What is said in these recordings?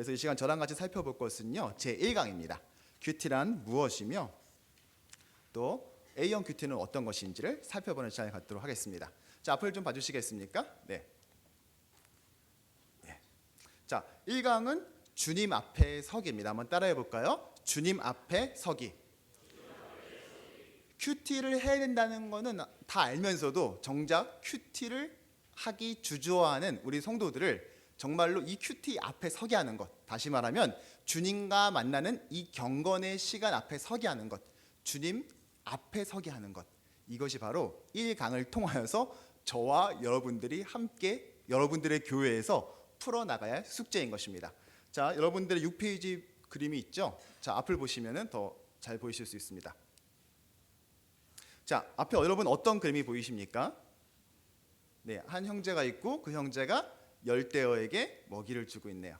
그래서 이 시간 저랑 같이 살펴볼 것은요, 제1강입니다. 큐티란 무엇이며 또 A형 큐티는 어떤 것인지를 살펴보는 시간을 갖도록 하겠습니다. 자, 앞을 좀 봐주시겠습니까? 네. 자, 1강은 주님 앞에 서기입니다. 한번 따라해 볼까요? 주님 앞에 서기. 큐티를 해야 된다는 거는 다 알면서도 정작 큐티를 하기 주저하는 우리 성도들을 정말로 이 큐티 앞에 서게 하는 것, 다시 말하면 주님과 만나는 이 경건의 시간 앞에 서게 하는 것, 주님 앞에 서게 하는 것, 이것이 바로 1강을 통하여서 저와 여러분들이 함께 여러분들의 교회에서 풀어나가야 할 숙제인 것입니다. 자, 여러분들의 6페이지 그림이 있죠? 자, 앞을 보시면 더 잘 보이실 수 있습니다. 자, 앞에 여러분 어떤 그림이 보이십니까? 네, 한 형제가 있고 그 형제가 열대어에게 먹이를 주고 있네요.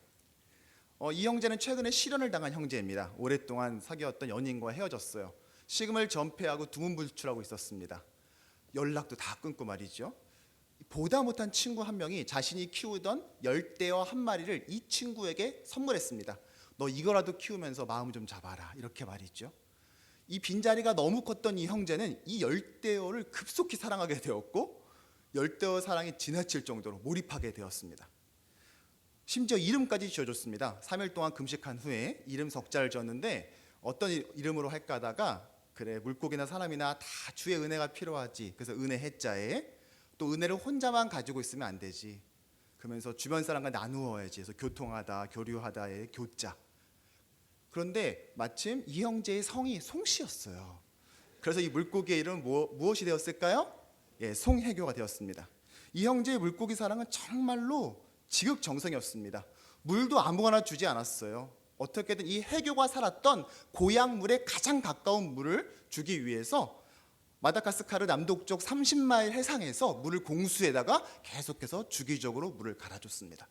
이 형제는 최근에 실연을 당한 형제입니다. 오랫동안 사귀었던 연인과 헤어졌어요. 식음을 전폐하고 두문불출하고 있었습니다. 연락도 다 끊고 말이죠. 보다 못한 친구 한 명이 자신이 키우던 열대어 한 마리를 이 친구에게 선물했습니다. 너 이거라도 키우면서 마음 좀 잡아라, 이렇게 말이죠. 이 빈자리가 너무 컸던 이 형제는 이 열대어를 급속히 사랑하게 되었고 열대어 사랑이 지나칠 정도로 몰입하게 되었습니다. 심지어 이름까지 지어줬습니다. 3일 동안 금식한 후에 이름 석자를 지었는데 어떤 이름으로 할까 하다가 그래, 물고기나 사람이나 다 주의 은혜가 필요하지. 그래서 은혜 해자에 또 은혜를 혼자만 가지고 있으면 안 되지. 그러면서 주변 사람과 나누어야지. 그래서 교통하다, 교류하다의 교자. 그런데 마침 이 형제의 성이 송씨였어요. 그래서 이 물고기의 이름은 무엇이 되었을까요? 예, 송혜교가 되었습니다. 이 형제의 물고기 사랑은 정말로 지극정성이었습니다. 물도 아무거나 주지 않았어요. 어떻게든 이 해교가 살았던 고향 물에 가장 가까운 물을 주기 위해서 마다가스카르 남동쪽 30마일 해상에서 물을 공수에다가 계속해서 주기적으로 물을 갈아줬습니다.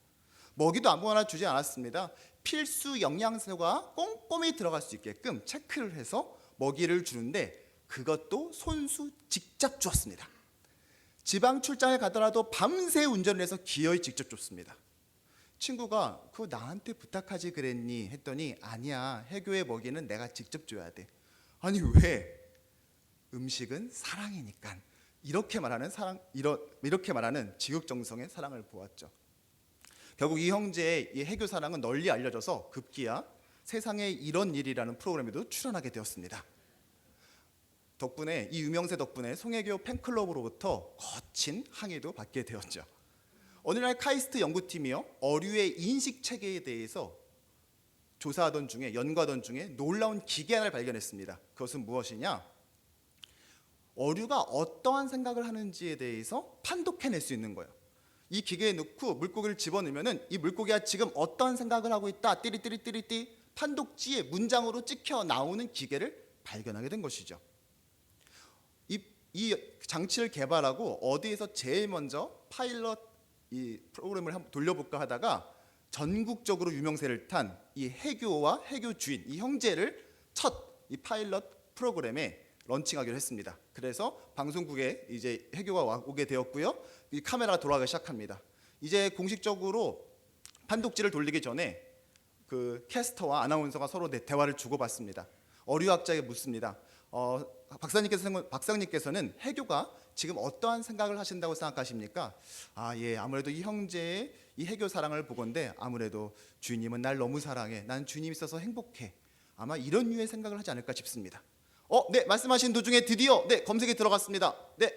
먹이도 아무거나 주지 않았습니다. 필수 영양소가 꼼꼼히 들어갈 수 있게끔 체크를 해서 먹이를 주는데 그것도 손수 직접 주었습니다. 지방 출장에 가더라도 밤새 운전을 해서 기어이 직접 줬습니다. 친구가 그거 나한테 부탁하지 그랬니? 했더니 아니야, 해교의 먹이는 내가 직접 줘야 돼. 아니 왜? 음식은 사랑이니까. 이렇게 말하는 이렇게 말하는 지극정성의 사랑을 보았죠. 결국 이 형제의 이 해교 사랑은 널리 알려져서 급기야 세상에 이런 일이라는 프로그램에도 출연하게 되었습니다. 덕분에 이 유명세 덕분에 송혜교 팬클럽으로부터 거친 항의도 받게 되었죠. 어느 날 카이스트 연구팀이요, 어류의 인식 체계에 대해서 조사하던 중에 연구하던 중에 놀라운 기계 하나를 발견했습니다. 그것은 무엇이냐? 어류가 어떠한 생각을 하는지에 대해서 판독해낼 수 있는 거예요. 이 기계에 넣고 물고기를 집어넣으면 이 물고기가 지금 어떤 생각을 하고 있다, 띠리띠리띠리띠 판독지에 문장으로 찍혀 나오는 기계를 발견하게 된 것이죠. 이 장치를 개발하고 어디에서 제일 먼저 파일럿 이 프로그램을 한번 돌려볼까 하다가 전국적으로 유명세를 탄 이 해교와 해교 주인 이 형제를 첫 이 파일럿 프로그램에 런칭하기로 했습니다. 그래서 방송국에 이제 해교가 오게 되었고요. 이 카메라가 돌아가기 시작합니다. 이제 공식적으로 판독지를 돌리기 전에 그 캐스터와 아나운서가 서로 대화를 주고받습니다. 어류학자에게 묻습니다. 박사님께서는 해교가 지금 어떠한 생각을 하신다고 생각하십니까? 아, 예, 아무래도 이 형제의 이 해교 사랑을 보건대 아무래도 주님은 날 너무 사랑해. 난 주님 있어서 행복해. 아마 이런 류의 생각을 하지 않을까 싶습니다. 네, 말씀하신 도중에 드디어 네, 검색에 들어갔습니다. 네,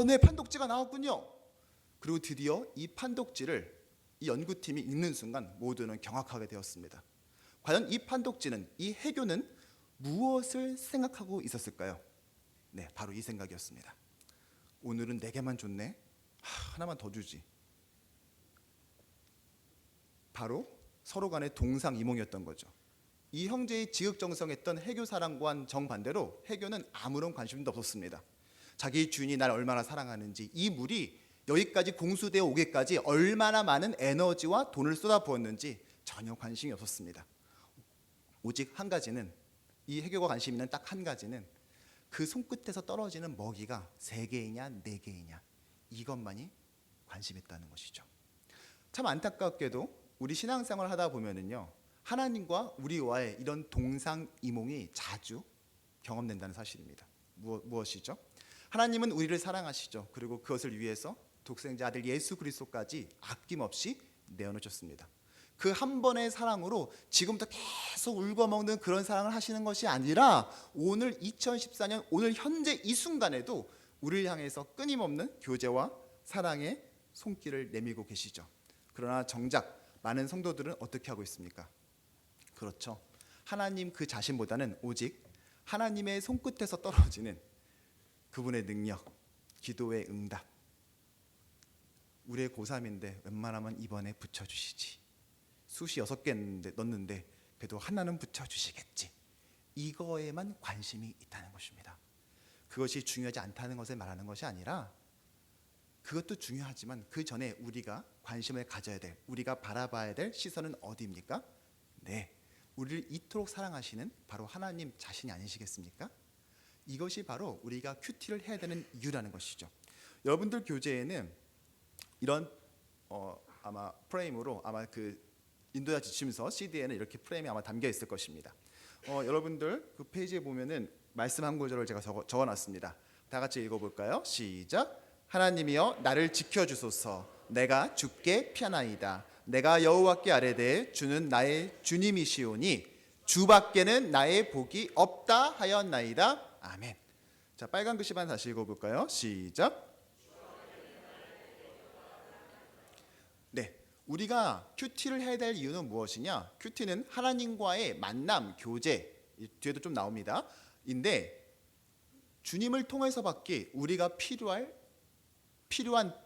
네, 판독지가 나왔군요. 그리고 드디어 이 판독지를 이 연구팀이 읽는 순간 모두는 경악하게 되었습니다. 과연 이 판독지는, 이 해교는 무엇을 생각하고 있었을까요? 네, 바로 이 생각이었습니다. 오늘은 4개만 줬네. 하나만 더 주지. 바로 서로 간의 동상이몽이었던 거죠. 이 형제의 지극정성했던 해교 사랑과는 정반대로 해교는 아무런 관심도 없었습니다. 자기 주인이 날 얼마나 사랑하는지, 이 물이 여기까지 공수되어 오기까지 얼마나 많은 에너지와 돈을 쏟아부었는지 전혀 관심이 없었습니다. 오직 한 가지는, 이 해교가 관심 있는 딱 한 가지는 그 손끝에서 떨어지는 먹이가 3개이냐 4개이냐 이것만이 관심 있다는 것이죠. 참 안타깝게도 우리 신앙생활 하다 보면은요, 하나님과 우리와의 이런 동상이몽이 자주 경험된다는 사실입니다. 무엇이죠? 하나님은 우리를 사랑하시죠. 그리고 그것을 위해서 독생자 아들 예수 그리스도까지 아낌없이 내어놓으셨습니다. 그 한 번의 사랑으로 지금부터 계속 울고먹는 그런 사랑을 하시는 것이 아니라 오늘 2014년 오늘 현재 이 순간에도 우리를 향해서 끊임없는 교제와 사랑의 손길을 내밀고 계시죠. 그러나 정작 많은 성도들은 어떻게 하고 있습니까? 그렇죠. 하나님 그 자신보다는 오직 하나님의 손끝에서 떨어지는 그분의 능력, 기도의 응답. 우리의 고3인데 웬만하면 이번에 붙여주시지. 숱이 6개 넣는데 그래도 하나는 붙여주시겠지. 이거에만 관심이 있다는 것입니다. 그것이 중요하지 않다는 것을 말하는 것이 아니라 그것도 중요하지만 그 전에 우리가 관심을 가져야 될, 우리가 바라봐야 될 시선은 어디입니까? 네, 우리를 이토록 사랑하시는 바로 하나님 자신이 아니시겠습니까? 이것이 바로 우리가 큐티를 해야 되는 이유라는 것이죠. 여러분들 교재에는 이런 아마 프레임으로 아마 그 인도자 지침서 CD에는 이렇게 프레임이 아마 담겨 있을 것입니다. 여러분들 그 페이지에 보면은 말씀 한 구절을 제가 적어놨습니다. 다 같이 읽어볼까요? 시작. 하나님이여 나를 지켜주소서. 내가 주께 피하나이다. 내가 여호와께 아뢰되 주는 나의 주님이시오니 주밖에는 나의 복이 없다 하였나이다. 아멘. 자, 빨간 글씨만 다시 읽어볼까요? 시작. 네, 우리가 큐티를 해야 될 이유는 무엇이냐? 큐티는 하나님과의 만남, 교제, 뒤에도 좀 나옵니다. 인데 주님을 통해서밖에 우리가 필요한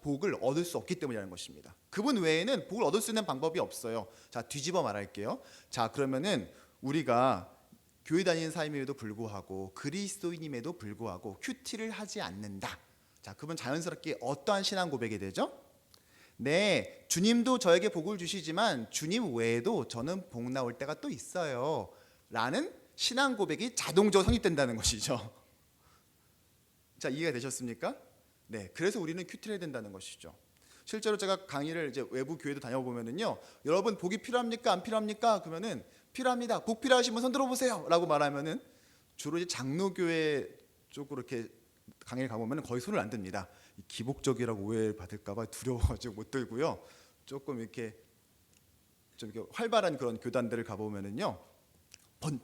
복을 얻을 수 없기 때문이라는 것입니다. 그분 외에는 복을 얻을 수 있는 방법이 없어요. 자, 뒤집어 말할게요. 자, 그러면은 우리가 교회 다니는 사람임에도 불구하고 그리스도인임에도 불구하고 큐티를 하지 않는다. 자, 그분 자연스럽게 어떠한 신앙 고백이 되죠? 네, 주님도 저에게 복을 주시지만 주님 외에도 저는 복 나올 때가 또 있어요. 라는 신앙 고백이 자동적으로 성립된다는 것이죠. 자, 이해가 되셨습니까? 네, 그래서 우리는 큐티를 해야 된다는 것이죠. 실제로 제가 강의를 이제 외부 교회도 다녀보면은요, 여러분 복이 필요합니까? 안 필요합니까? 그러면은 필요합니다. 복 필요하신 분 손 들어보세요.라고 말하면은 주로 이제 장로교회 쪽으로 이렇게 강의를 가보면 거의 손을 안 듭니다. 기복적이라고 오해받을까봐 두려워가지고 못 들고요. 조금 이렇게 좀 이렇게 활발한 그런 교단들을 가보면은요,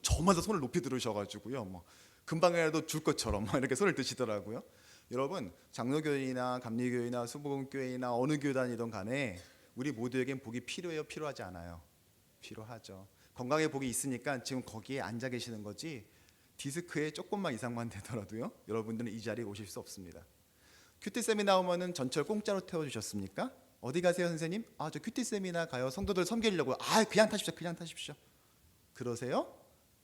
저마다 손을 높이 들으셔가지고요, 뭐 금방이라도 줄 것처럼 이렇게 손을 드시더라고요. 여러분, 장로교회나 감리교회나 수복음교회나 어느 교단이든 간에 우리 모두에겐 복이 필요해요, 필요하지 않아요? 필요하죠. 건강에 복이 있으니까 지금 거기에 앉아 계시는 거지, 디스크에 조금만 이상만 되더라도요, 여러분들은 이 자리에 오실 수 없습니다. 큐티 세미나 오면은 전철 공짜로 태워주셨습니까? 어디 가세요, 선생님? 아, 저 큐티 세미나 가요. 성도들 섬기려고요. 아, 그냥 타십시오, 그냥 타십시오. 그러세요?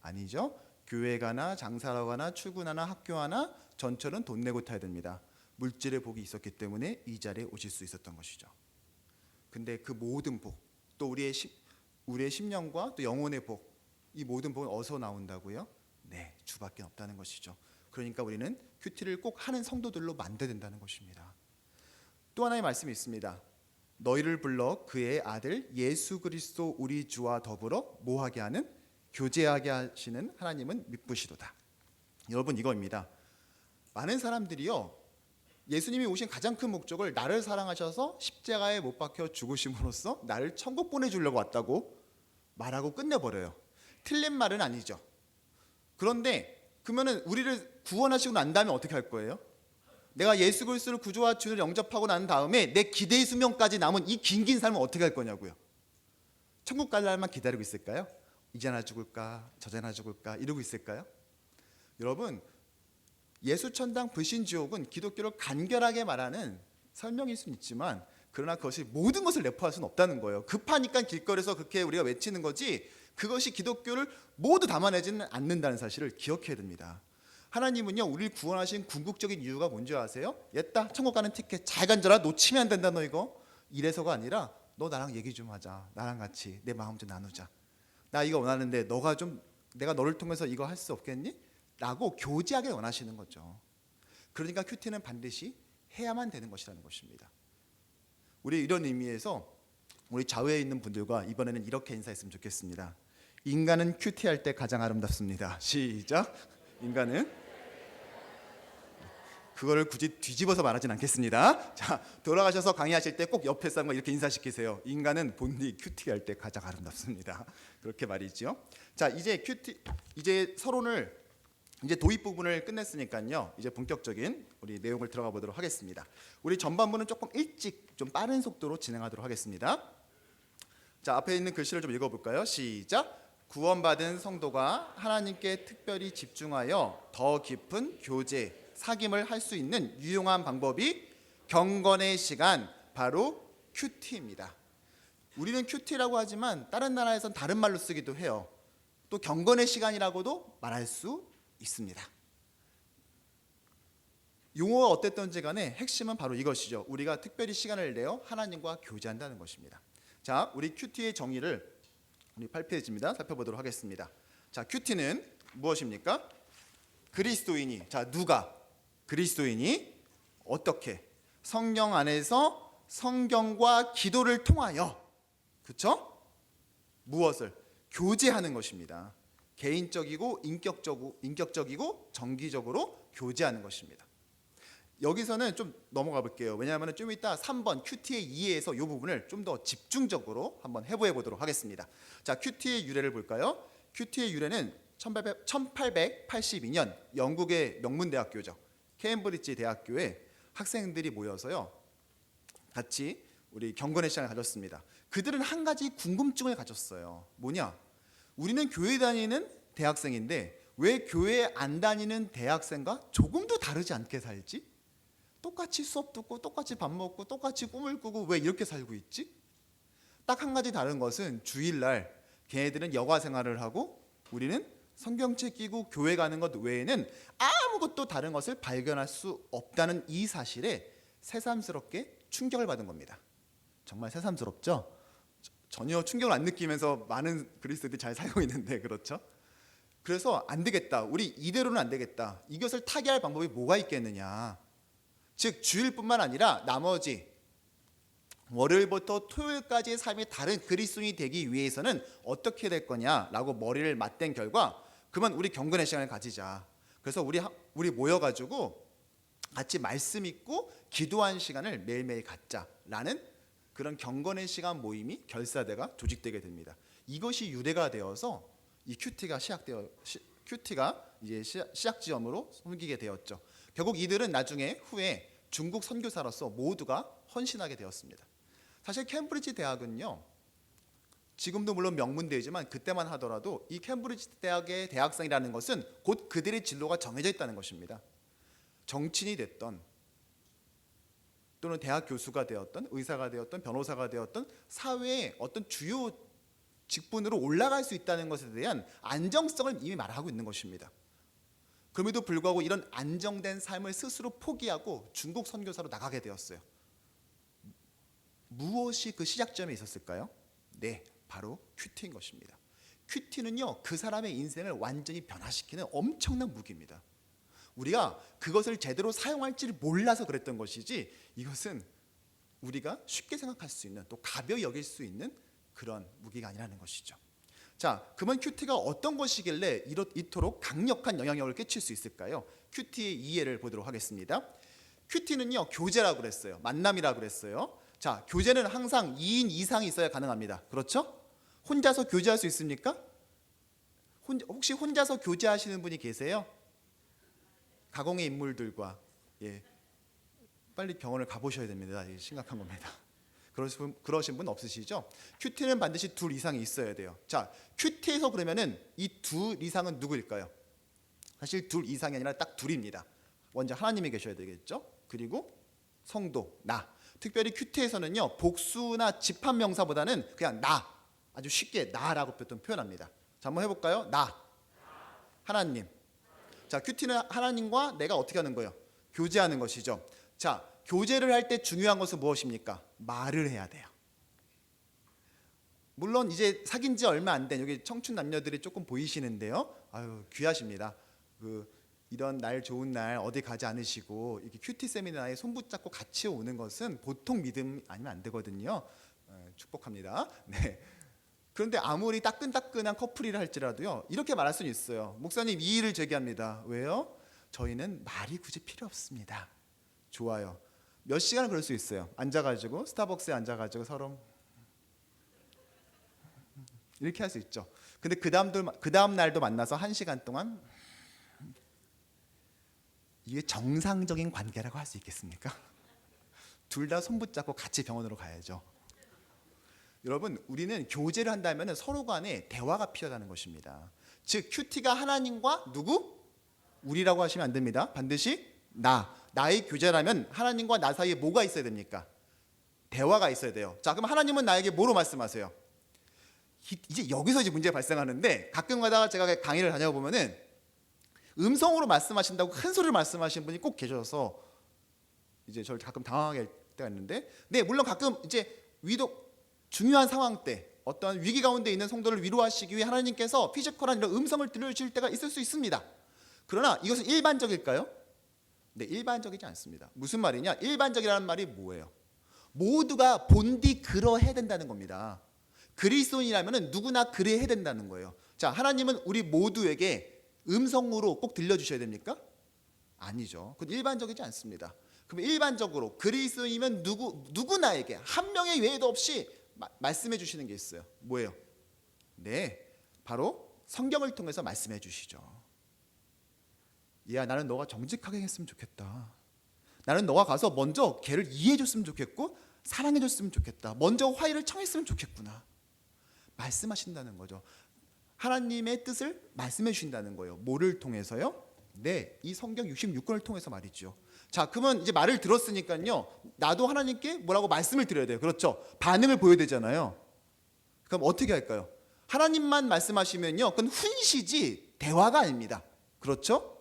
아니죠. 교회 가나 장사하러 가나 출근하나 학교하나 전철은 돈 내고 타야 됩니다. 물질의 복이 있었기 때문에 이 자리에 오실 수 있었던 것이죠. 근데 그 모든 복, 또 우리의 심령과 또 영혼의 복, 이 모든 복은 어디서 나온다고요? 네, 주밖에 없다는 것이죠. 그러니까 우리는 큐티를 꼭 하는 성도들로 만들어야 된다는 것입니다. 또 하나의 말씀이 있습니다. 너희를 불러 그의 아들 예수 그리스도 우리 주와 더불어 뭐하게 하는? 교제하게 하시는 하나님은 미쁘시도다. 여러분, 이거입니다. 많은 사람들이요, 예수님이 오신 가장 큰 목적을 나를 사랑하셔서 십자가에 못 박혀 죽으심으로써 나를 천국 보내주려고 왔다고 말하고 끝내버려요. 틀린 말은 아니죠. 그런데 그러면은 우리를 구원하시고 난 다음에 어떻게 할 거예요? 내가 예수 그리스도를 구주와 주를 영접하고 난 다음에 내 기대의 수명까지 남은 이 긴 삶은 어떻게 할 거냐고요. 천국 갈 날만 기다리고 있을까요? 이제 나 죽을까, 저제 나 죽을까 이러고 있을까요? 여러분, 예수천당 불신지옥은 기독교를 간결하게 말하는 설명일 수는 있지만, 그러나 그것이 모든 것을 내포할 수는 없다는 거예요. 급하니까 길거리에서 그렇게 우리가 외치는 거지, 그것이 기독교를 모두 담아내지는 않는다는 사실을 기억해야 됩니다. 하나님은요, 우리를 구원하신 궁극적인 이유가 뭔지 아세요? 옛다, 천국 가는 티켓 잘 간절아, 놓치면 안 된다 너 이거. 이래서가 아니라 너 나랑 얘기 좀 하자, 나랑 같이 내 마음 좀 나누자, 나 이거 원하는데 내가 너를 통해서 이거 할 수 없겠니? 라고 교제하게 원하시는 거죠. 그러니까 큐티는 반드시 해야만 되는 것이라는 것입니다. 우리 이런 의미에서 우리 좌우에 있는 분들과 이번에는 이렇게 인사했으면 좋겠습니다. 인간은 큐티할 때 가장 아름답습니다. 시작. 인간은 그거를 굳이 뒤집어서 말하진 않겠습니다. 자, 돌아가셔서 강의하실 때 꼭 옆에 사람과 이렇게 인사시키세요. 인간은 본디 큐티할 때 가장 아름답습니다. 그렇게 말이죠. 자, 이제 서론을 이제 도입 부분을 끝냈으니까요. 이제 본격적인 우리 내용을 들어가 보도록 하겠습니다. 우리 전반부는 조금 일찍 좀 빠른 속도로 진행하도록 하겠습니다. 자, 앞에 있는 글씨를 좀 읽어볼까요? 시작. 구원받은 성도가 하나님께 특별히 집중하여 더 깊은 교제, 사귐을 할 수 있는 유용한 방법이 경건의 시간, 바로 큐티입니다. 우리는 큐티라고 하지만 다른 나라에선 다른 말로 쓰기도 해요. 또 경건의 시간이라고도 말할 수 있습니다. 용어가 어땠던지 간에 핵심은 바로 이것이죠. 우리가 특별히 시간을 내어 하나님과 교제한다는 것입니다. 자, 우리 큐티의 정의를 우리 8페이지입니다. 살펴보도록 하겠습니다. 자, 큐티는 무엇입니까? 그리스도인이, 자, 누가? 그리스도인이 어떻게? 성령 안에서 성경과 기도를 통하여, 그렇죠? 무엇을? 교제하는 것입니다. 개인적이고 인격적이고 정기적으로 교제하는 것입니다. 여기서는 좀 넘어가 볼게요. 왜냐하면 좀 이따 3번 큐티의 이해에서 이 부분을 좀 더 집중적으로 한번 해보해 보도록 하겠습니다. 자, 큐티의 유래를 볼까요? 큐티의 유래는 1882년 영국의 명문대학교죠. 케임브리지 대학교에 학생들이 모여서요, 같이 우리 경건의 시간을 가졌습니다. 그들은 한 가지 궁금증을 가졌어요. 뭐냐? 우리는 교회 다니는 대학생인데 왜 교회 안 다니는 대학생과 조금도 다르지 않게 살지? 똑같이 수업 듣고 똑같이 밥 먹고 똑같이 꿈을 꾸고 왜 이렇게 살고 있지? 딱 한 가지 다른 것은 주일날 걔네들은 여가 생활을 하고 우리는 성경책 끼고 교회 가는 것 외에는 아무것도 다른 것을 발견할 수 없다는 이 사실에 새삼스럽게 충격을 받은 겁니다. 정말 새삼스럽죠? 전혀 충격을 안 느끼면서 많은 그리스도들이 잘 살고 있는데, 그렇죠? 그래서 안 되겠다. 우리 이대로는 안 되겠다. 이것을 타개할 방법이 뭐가 있겠느냐. 즉 주일뿐만 아니라 나머지 월요일부터 토요일까지의 삶이 다른 그리스도인이 되기 위해서는 어떻게 될 거냐라고 머리를 맞댄 결과 그만 우리 경건의 시간을 가지자. 그래서 우리 모여가지고 같이 말씀 읽고 기도하는 시간을 매일매일 갖자라는 그런 경건의 시간 모임이 결사대가 조직되게 됩니다. 이것이 유래가 되어서 이 큐티가 이제 시작 지점으로 섬기게 되었죠. 결국 이들은 나중에 후에 중국 선교사로서 모두가 헌신하게 되었습니다. 사실 캠브리지 대학은요, 지금도 물론 명문대이지만 그때만 하더라도 이 캠브리지 대학의 대학생이라는 것은 곧 그들의 진로가 정해져 있다는 것입니다. 정치인이 됐던 또는 대학 교수가 되었던 의사가 되었던 변호사가 되었던 사회의 어떤 주요 직분으로 올라갈 수 있다는 것에 대한 안정성을 이미 말하고 있는 것입니다. 그럼에도 불구하고 이런 안정된 삶을 스스로 포기하고 중국 선교사로 나가게 되었어요. 무엇이 그 시작점에 있었을까요? 네, 바로 큐티인 것입니다. 큐티는요, 그 사람의 인생을 완전히 변화시키는 엄청난 무기입니다. 우리가 그것을 제대로 사용할지를 몰라서 그랬던 것이지, 이것은 우리가 쉽게 생각할 수 있는, 또 가벼이 여길 수 있는 그런 무기가 아니라는 것이죠. 자, 그러면 큐티가 어떤 것이길래 이토록 강력한 영향력을 끼칠 수 있을까요? 큐티의 이해를 보도록 하겠습니다. 큐티는요, 교제라고 그랬어요. 만남이라고 그랬어요. 자, 교제는 항상 2인 이상이 있어야 가능합니다. 그렇죠? 혼자서 교제할 수 있습니까? 혹시 혼자서 교제하시는 분이 계세요? 가공의 인물들과, 빨리 병원을 가보셔야 됩니다. 이게 심각한 겁니다. 그러신 분 없으시죠? 큐티는 반드시 둘 이상이 있어야 돼요. 자, 큐티에서 그러면은 이 둘 이상은 누구일까요? 사실 둘 이상이 아니라 딱 둘입니다. 먼저 하나님이 계셔야 되겠죠? 그리고 성도, 나. 특별히 큐티에서는요, 복수나 집합 명사보다는 그냥 나, 아주 쉽게 나라고 보통 표현합니다. 자, 한번 해볼까요? 나, 하나님. 자, 큐티는 하나님과 내가 어떻게 하는 거예요? 교제하는 것이죠. 자, 교제를 할 때 중요한 것은 무엇입니까? 말을 해야 돼요. 물론 이제 사귄 지 얼마 안 된 여기 청춘 남녀들이 조금 보이시는데요. 아유, 귀하십니다. 이런 날 좋은 날 어디 가지 않으시고 이렇게 큐티 세미나에 손 붙잡고 같이 오는 것은 보통 믿음 아니면 안 되거든요. 축복합니다. 네. 그런데 아무리 따끈따끈한 커플이라 할지라도요, 이렇게 말할 수는 있어요. 목사님, 이의를 제기합니다. 왜요? 저희는 말이 굳이 필요 없습니다. 좋아요. 몇 시간을 그럴 수 있어요. 앉아가지고 스타벅스에 앉아가지고 서로 이렇게 할 수 있죠. 근데 그 다음 날도 만나서 1시간 동안 이게 정상적인 관계라고 할 수 있겠습니까? 둘 다 손 붙잡고 같이 병원으로 가야죠. 여러분, 우리는 교제를 한다면 서로 간에 대화가 필요하다는 것입니다. 즉 큐티가 하나님과 누구? 우리라고 하시면 안 됩니다. 반드시 나의 교제라면 하나님과 나 사이에 뭐가 있어야 됩니까? 대화가 있어야 돼요. 자, 그럼 하나님은 나에게 뭐로 말씀하세요? 이제 여기서 이제 문제가 발생하는데, 가끔가다 제가 강의를 다녀보면은 음성으로 말씀하신다고 큰 소리로 말씀하시는 분이 꼭 계셔서 이제 저를 가끔 당황하게 할 때가 있는데, 네, 물론 가끔 이제 중요한 상황 때 어떤 위기 가운데 있는 성도를 위로하시기 위해 하나님께서 피지컬한 이런 음성을 들려주실 때가 있을 수 있습니다. 그러나 이것은 일반적일까요? 네, 일반적이지 않습니다. 무슨 말이냐? 일반적이라는 말이 뭐예요? 모두가 본디 그러해야 된다는 겁니다. 그리스도인이라면 누구나 그래야 된다는 거예요. 자, 하나님은 우리 모두에게 음성으로 꼭 들려주셔야 됩니까? 아니죠. 그건 일반적이지 않습니다. 그럼 일반적으로 그리스도인이면 누구나에게 한 명의 외에도 없이 말씀해 주시는 게 있어요. 뭐예요? 네, 바로 성경을 통해서 말씀해 주시죠. 야, 나는 너가 정직하게 했으면 좋겠다. 나는 너가 가서 먼저 걔를 이해해 줬으면 좋겠고 사랑해 줬으면 좋겠다. 먼저 화해를 청했으면 좋겠구나. 말씀하신다는 거죠. 하나님의 뜻을 말씀해 주신다는 거예요. 뭐를 통해서요? 네, 이 성경 66권을 통해서 말이죠. 자, 그러면 이제 말을 들었으니까요, 나도 하나님께 뭐라고 말씀을 드려야 돼요. 그렇죠? 반응을 보여야 되잖아요. 그럼 어떻게 할까요? 하나님만 말씀하시면요, 그건 훈시지 대화가 아닙니다. 그렇죠?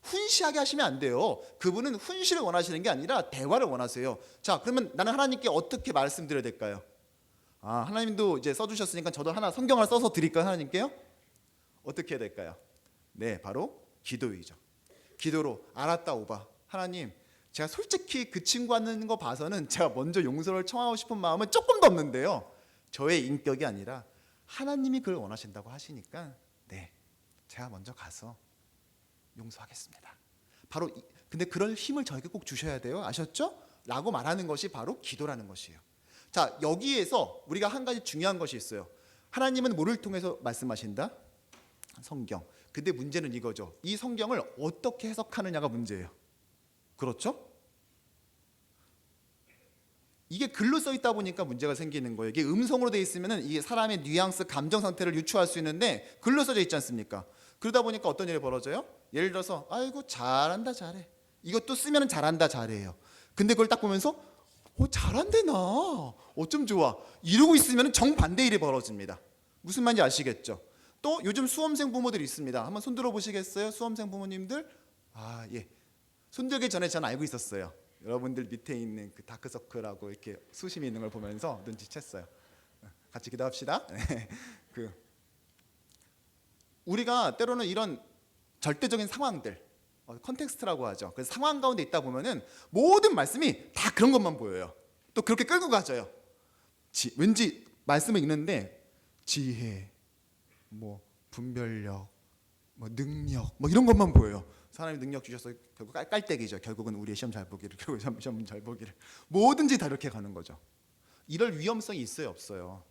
훈시하게 하시면 안 돼요. 그분은 훈시를 원하시는 게 아니라 대화를 원하세요. 자, 그러면 나는 하나님께 어떻게 말씀드려야 될까요? 아, 하나님도 이제 써주셨으니까 저도 하나 성경을 써서 드릴까요? 하나님께요? 어떻게 해야 될까요? 네, 바로 기도이죠. 기도로 알았다 오바. 하나님, 제가 솔직히 그 친구 하는 거 봐서는 제가 먼저 용서를 청하고 싶은 마음은 조금 더 없는데요, 저의 인격이 아니라 하나님이 그걸 원하신다고 하시니까 네, 제가 먼저 가서 용서하겠습니다. 근데 그럴 힘을 저에게 꼭 주셔야 돼요. 아셨죠? 라고 말하는 것이 바로 기도라는 것이에요. 자, 여기에서 우리가 한 가지 중요한 것이 있어요. 하나님은 뭐를 통해서 말씀하신다? 성경. 근데 문제는 이거죠. 이 성경을 어떻게 해석하느냐가 문제예요. 그렇죠? 이게 글로 써 있다 보니까 문제가 생기는 거예요. 이게 음성으로 돼 있으면은 이게 사람의 뉘앙스, 감정 상태를 유추할 수 있는데 글로 써져 있지 않습니까? 그러다 보니까 어떤 일이 벌어져요? 예를 들어서 아이고 잘한다 잘해. 이것도 쓰면 잘한다 잘해요. 근데 그걸 딱 보면서 잘한대 나. 어쩜 좋아. 이러고 있으면 정반대 일이 벌어집니다. 무슨 말인지 아시겠죠? 또 요즘 수험생 부모들이 있습니다. 한번 손 들어 보시겠어요? 수험생 부모님들? 아, 예. 손들기 전에 저는 알고 있었어요. 여러분들 밑에 있는 그 다크서클하고 이렇게 수심이 있는 걸 보면서 눈치챘어요. 같이 기도합시다. 우리가 때로는 이런 절대적인 상황들, 컨텍스트라고 하죠. 그 상황 가운데 있다 보면은 모든 말씀이 다 그런 것만 보여요. 또 그렇게 끌고 가져요. 왠지 말씀을 읽는데 지혜, 뭐 분별력, 뭐 능력, 뭐 이런 것만 보여요. 하나님이 능력 주셔서 결국 깔때기죠. 결국은 우리의 시험 잘 보기를, 결국 시험 잘 보기를. 뭐든지 다 이렇게 가는 거죠. 이럴 위험성이 있어요, 없어요?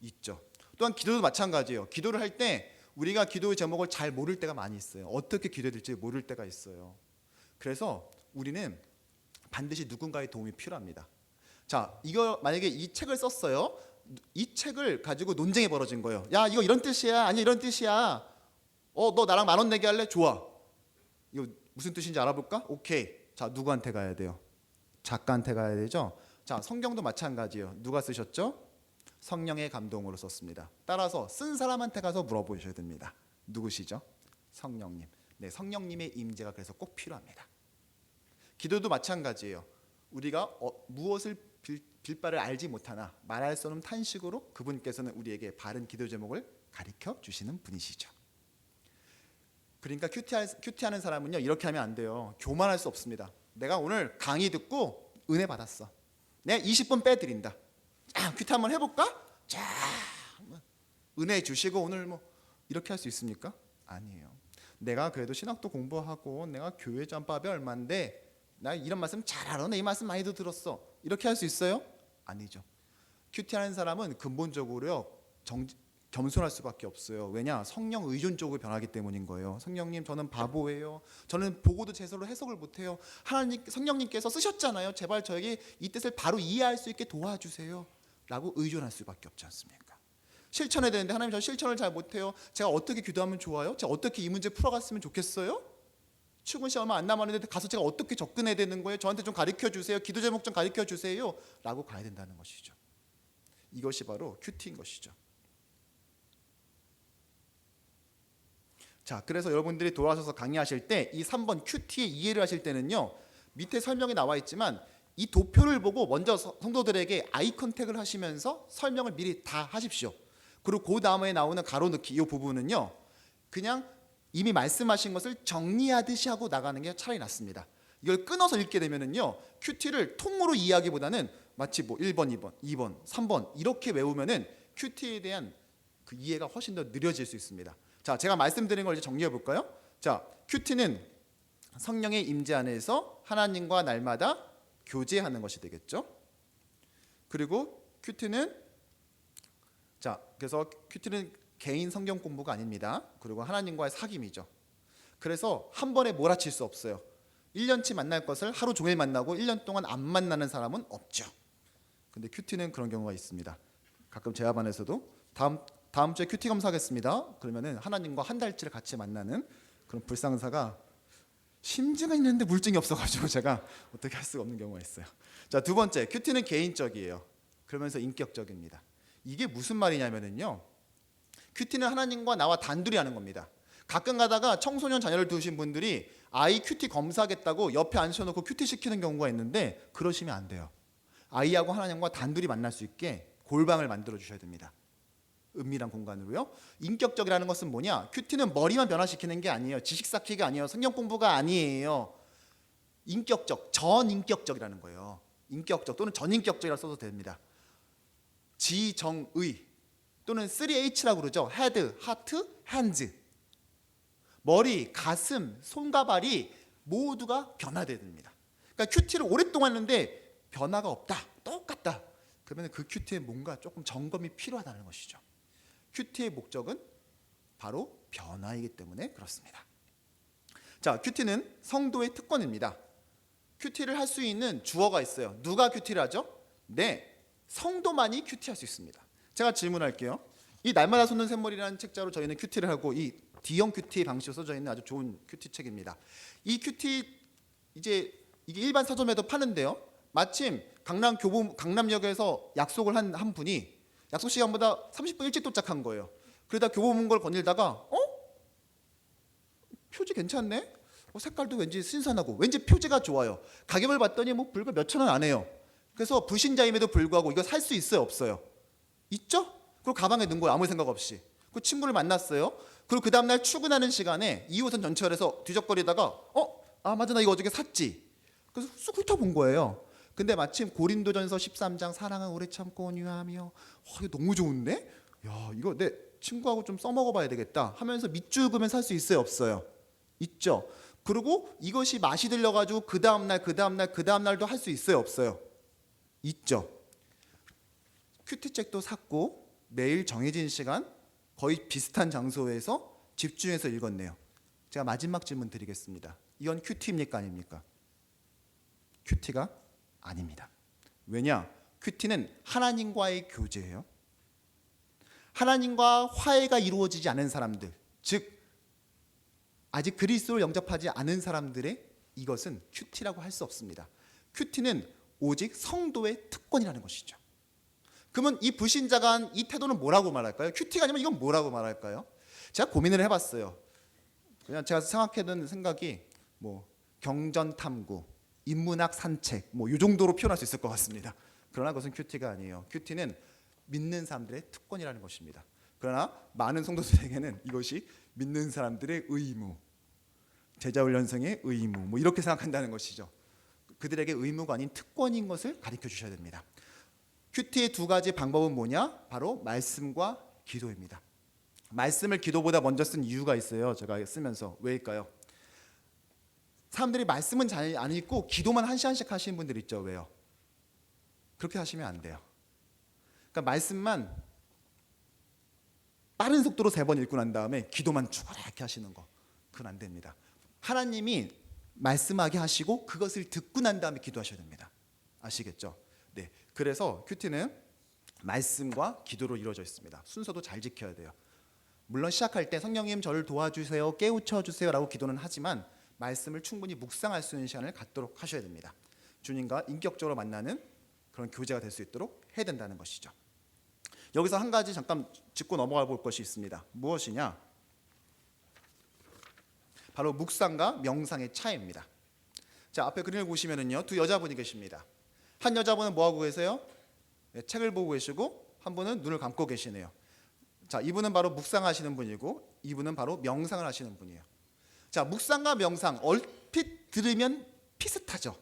있죠. 또한 기도도 마찬가지예요. 기도를 할 때 우리가 기도의 제목을 잘 모를 때가 많이 있어요. 어떻게 기도해야 될지 모를 때가 있어요. 그래서 우리는 반드시 누군가의 도움이 필요합니다. 자, 이거 만약에 이 책을 썼어요. 이 책을 가지고 논쟁이 벌어진 거예요. 야, 이거 이런 뜻이야. 아니 이런 뜻이야. 너 나랑 10,000원 내기 할래? 좋아. 이거 무슨 뜻인지 알아볼까? 오케이. 자, 누구한테 가야 돼요? 작가한테 가야 되죠. 자, 성경도 마찬가지예요. 누가 쓰셨죠? 성령의 감동으로 썼습니다. 따라서 쓴 사람한테 가서 물어보셔야 됩니다. 누구시죠? 성령님. 네, 성령님의 임재가 그래서 꼭 필요합니다. 기도도 마찬가지예요. 우리가 무엇을 빌 바를 알지 못하나 말할 수 없는 탄식으로 그분께서는 우리에게 바른 기도 제목을 가르쳐 주시는 분이시죠. 그러니까 큐티하는 사람은요, 이렇게 하면 안 돼요. 교만할 수 없습니다. 내가 오늘 강의 듣고 은혜 받았어. 내가 20분 빼드린다. 큐티 한번 해볼까? 자, 은혜 주시고 오늘 뭐 이렇게 할 수 있습니까? 아니에요. 내가 그래도 신학도 공부하고 내가 교회 전밥이 얼만데 나 이런 말씀 잘 알아. 내 이 말씀 많이도 들었어. 이렇게 할 수 있어요? 아니죠. 큐티하는 사람은 근본적으로요 겸손할 수밖에 없어요. 왜냐? 성령 의존 쪽으로 변하기 때문인 거예요. 성령님 저는 바보예요. 저는 보고도 제대로 해석을 못해요. 하나님 성령님께서 쓰셨잖아요. 제발 저에게 이 뜻을 바로 이해할 수 있게 도와주세요. 라고 의존할 수밖에 없지 않습니까? 실천해야 되는데 하나님 저 실천을 잘 못해요. 제가 어떻게 기도하면 좋아요? 제가 어떻게 이 문제 풀어갔으면 좋겠어요? 출근 시간 얼마 안 남았는데 가서 제가 어떻게 접근해야 되는 거예요? 저한테 좀 가르쳐 주세요. 기도 제목 좀 가르쳐 주세요. 라고 가야 된다는 것이죠. 이것이 바로 큐티인 것이죠. 자, 그래서 여러분들이 돌아와서 강의하실 때 이 3번 큐티의 이해를 하실 때는요. 밑에 설명이 나와 있지만 이 도표를 보고 먼저 성도들에게 아이 컨택을 하시면서 설명을 미리 다 하십시오. 그리고 그 다음에 나오는 가로넣기 이 부분은요. 그냥 이미 말씀하신 것을 정리하듯이 하고 나가는 게 차라리 낫습니다. 이걸 끊어서 읽게 되면은요. 큐티를 통으로 이해하기보다는 마치 뭐 1번, 2번, 2번, 3번 이렇게 외우면은 큐티에 대한 그 이해가 훨씬 더 느려질 수 있습니다. 자, 제가 말씀드린 걸 이제 정리해 볼까요? 자, 큐티는 성령의 임재 안에서 하나님과 날마다 교제하는 것이 되겠죠. 그리고 큐티는 그래서 큐티는 개인 성경 공부가 아닙니다. 그리고 하나님과의 사귐이죠. 그래서 한 번에 몰아칠 수 없어요. 1년치 만날 것을 하루 종일 만나고 1년 동안 안 만나는 사람은 없죠. 근데 큐티는 그런 경우가 있습니다. 가끔 제 반에서도 다음 주에 큐티 검사하겠습니다. 그러면은 하나님과 한 달치를 같이 만나는 그런 불상사가 심증은 있는데 물증이 없어가지고 제가 어떻게 할 수가 없는 경우가 있어요. 자, 두 번째, 큐티는 개인적이에요. 그러면서 인격적입니다. 이게 무슨 말이냐면은요. 큐티는 하나님과 나와 단둘이 하는 겁니다. 가끔 가다가 청소년 자녀를 두신 분들이 아이 큐티 검사하겠다고 옆에 앉혀놓고 큐티 시키는 경우가 있는데 그러시면 안 돼요. 아이하고 하나님과 단둘이 만날 수 있게 골방을 만들어 주셔야 됩니다. 은밀한 공간으로요. 인격적이라는 것은 뭐냐? 큐티는 머리만 변화시키는 게 아니에요. 지식 쌓기가 아니에요. 성경 공부가 아니에요. 인격적, 전인격적이라는 거예요. 인격적 또는 전인격적이라고 써도 됩니다. 지정의 또는 3H라고 그러죠. 헤드, 하트, 핸즈. 머리, 가슴, 손과 발이 모두가 변화돼야 됩니다. 그러니까 큐티를 오랫동안 했는데 변화가 없다. 똑같다. 그러면 그 큐티에 뭔가 조금 점검이 필요하다는 것이죠. 큐티의 목적은 바로 변화이기 때문에 그렇습니다. 자, 큐티는 성도의 특권입니다. 큐티를 할 수 있는 주어가 있어요. 누가 큐티를 하죠? 네, 성도만이 큐티할 수 있습니다. 제가 질문할게요. 이 날마다 솟는 샘물이라는 책자로 저희는 큐티를 하고 이 D형 큐티 방식으로 써져 있는 아주 좋은 큐티 책입니다. 이 큐티 이제 이게 일반 서점에도 파는데요. 마침 강남역에서 약속을 한 분이 약속 시간보다 30분 일찍 도착한 거예요. 그러다 교보문고를 거닐다가 표지 괜찮네? 색깔도 왠지 신선하고 왠지 표지가 좋아요. 가격을 봤더니 뭐 불과 몇천 원 안 해요. 그래서 불신자임에도 불구하고 이거 살 수 있어요, 없어요? 있죠? 그리고 가방에 넣은 거예요, 아무 생각 없이. 그 친구를 만났어요. 그리고 그 다음날 출근하는 시간에 2호선 전철에서 뒤적거리다가 맞아, 나 이거 어저께 샀지. 그래서 쑥 훑어본 거예요. 근데 마침 고린도전서 13장 사랑은 오래 참고 온유하며 이거 너무 좋은데? 야, 이거 내 친구하고 좀 써먹어봐야 되겠다 하면서 밑줄 그으면 살 수 있어요, 없어요? 있죠. 그리고 이것이 맛이 들려가지고 그 다음날도 할 수 있어요, 없어요? 있죠. 큐티책도 샀고 매일 정해진 시간 거의 비슷한 장소에서 집중해서 읽었네요. 제가 마지막 질문 드리겠습니다. 이건 큐티입니까, 아닙니까? 큐티가 아닙니다. 왜냐? 큐티는 하나님과의 교제예요. 하나님과 화해가 이루어지지 않은 사람들, 즉 아직 그리스도를 영접하지 않은 사람들의 이것은 큐티라고 할 수 없습니다. 큐티는 오직 성도의 특권이라는 것이죠. 그러면 이 불신자가 한 이 태도는 뭐라고 말할까요? 큐티가 아니면 이건 뭐라고 말할까요? 제가 고민을 해봤어요. 그냥 제가 생각해둔 생각이 뭐 경전 탐구, 인문학 산책 뭐 이 정도로 표현할 수 있을 것 같습니다. 그러나 그것은 큐티가 아니에요. 큐티는 믿는 사람들의 특권이라는 것입니다. 그러나 많은 성도들에게는 이것이 믿는 사람들의 의무, 제자훈련생의 의무 뭐 이렇게 생각한다는 것이죠. 그들에게 의무가 아닌 특권인 것을 가르쳐 주셔야 됩니다. 큐티의 두 가지 방법은 뭐냐? 바로 말씀과 기도입니다. 말씀을 기도보다 먼저 쓴 이유가 있어요. 제가 쓰면서. 왜일까요? 사람들이 말씀은 잘 안 읽고 기도만 한 시간씩 하시는 분들 있죠. 왜요? 그렇게 하시면 안 돼요. 그러니까 말씀만 빠른 속도로 3번 읽고 난 다음에 기도만 쭈그랗게 하시는 거, 그건 안 됩니다. 하나님이 말씀하게 하시고 그것을 듣고 난 다음에 기도하셔야 됩니다. 아시겠죠? 네. 그래서 큐티는 말씀과 기도로 이루어져 있습니다. 순서도 잘 지켜야 돼요. 물론 시작할 때 성령님 저를 도와주세요, 깨우쳐 주세요라고 기도는 하지만 말씀을 충분히 묵상할 수 있는 시간을 갖도록 하셔야 됩니다. 주님과 인격적으로 만나는 그런 교제가 될 수 있도록 해야 된다는 것이죠. 여기서 한 가지 잠깐 짚고 넘어가 볼 것이 있습니다. 무엇이냐? 바로 묵상과 명상의 차이입니다. 자, 앞에 그림을 보시면은요, 두 여자분이 계십니다. 한 여자분은 뭐 하고 계세요? 네, 책을 보고 계시고 한 분은 눈을 감고 계시네요. 자, 이분은 바로 묵상하시는 분이고 이분은 바로 명상을 하시는 분이에요. 자, 묵상과 명상 얼핏 들으면 비슷하죠.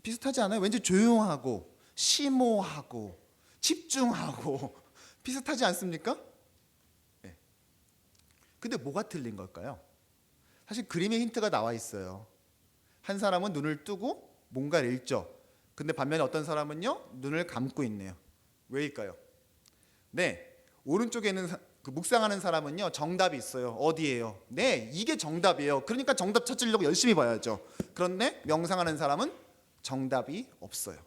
비슷하지 않아요? 왠지 조용하고 심오하고 집중하고 비슷하지 않습니까? 네. 근데 뭐가 틀린 걸까요? 사실 그림에 힌트가 나와 있어요. 한 사람은 눈을 뜨고 뭔가를 읽죠. 근데 반면에 어떤 사람은요, 눈을 감고 있네요. 왜일까요? 네, 오른쪽에는 그 묵상하는 사람은요, 정답이 있어요. 어디예요? 네, 이게 정답이에요. 그러니까 정답 찾으려고 열심히 봐야죠. 그런데 명상하는 사람은 정답이 없어요.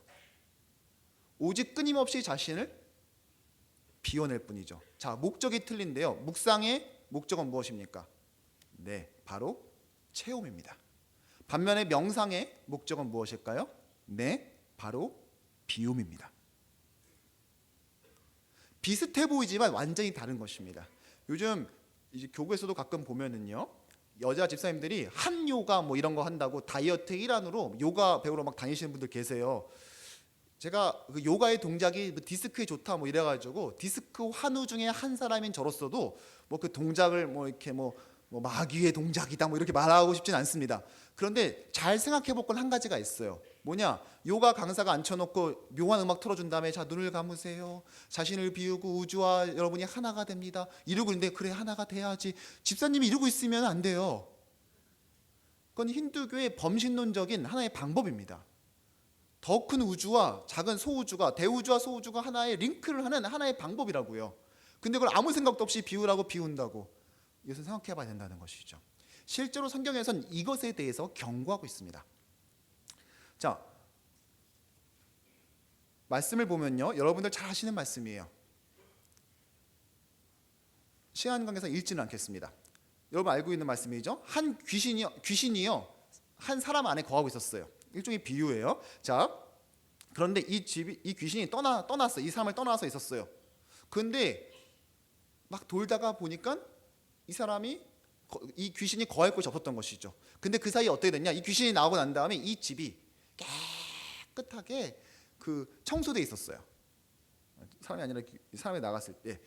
오직 끊임없이 자신을 비워낼 뿐이죠. 자, 목적이 틀린데요. 묵상의 목적은 무엇입니까? 네, 바로 체험입니다. 반면에 명상의 목적은 무엇일까요? 네, 바로 비움입니다. 비슷해 보이지만 완전히 다른 것입니다. 요즘 이제 교구에서도 가끔 보면은요, 여자 집사님들이 한 요가 뭐 이런 거 한다고 다이어트 일환으로 요가 배우러 막 다니시는 분들 계세요. 제가 그 요가의 동작이 뭐 디스크에 좋다 뭐 이래가지고 디스크 환우 중에 한 사람인 저로서도 뭐 그 동작을 뭐 이렇게 뭐 마귀의 동작이다 뭐 이렇게 말하고 싶진 않습니다. 그런데 잘 생각해 볼 건 한 가지가 있어요. 뭐냐? 요가 강사가 앉혀놓고 묘한 음악 틀어준 다음에 자, 눈을 감으세요. 자신을 비우고 우주와 여러분이 하나가 됩니다. 이러고 있는데 그래, 하나가 돼야지. 집사님이 이러고 있으면 안 돼요. 그건 힌두교의 범신론적인 하나의 방법입니다. 더 큰 우주와 작은 소우주가, 대우주와 소우주가 하나의 링크를 하는 하나의 방법이라고요. 근데 그걸 아무 생각도 없이 비우라고 비운다고, 이것은 생각해 봐야 된다는 것이죠. 실제로 성경에서는 이것에 대해서 경고하고 있습니다. 자, 말씀을 보면요, 여러분들 잘 아시는 말씀이에요. 시간 관계상 읽지는 않겠습니다. 여러분 알고 있는 말씀이죠. 한 귀신이요 한 사람 안에 거하고 있었어요. 일종의 비유예요. 자, 그런데 이 귀신이 떠났어요. 이 사람을 떠나서 있었어요. 그런데 막 돌다가 보니까 이 귀신이 거할 곳이 없었던 것이죠. 근데 그 사이에 어떻게 됐냐? 이 귀신이 나오고 난 다음에 이 집이 깨끗하게 그 청소돼 있었어요. 사람이 아니라 사람이 나갔을 때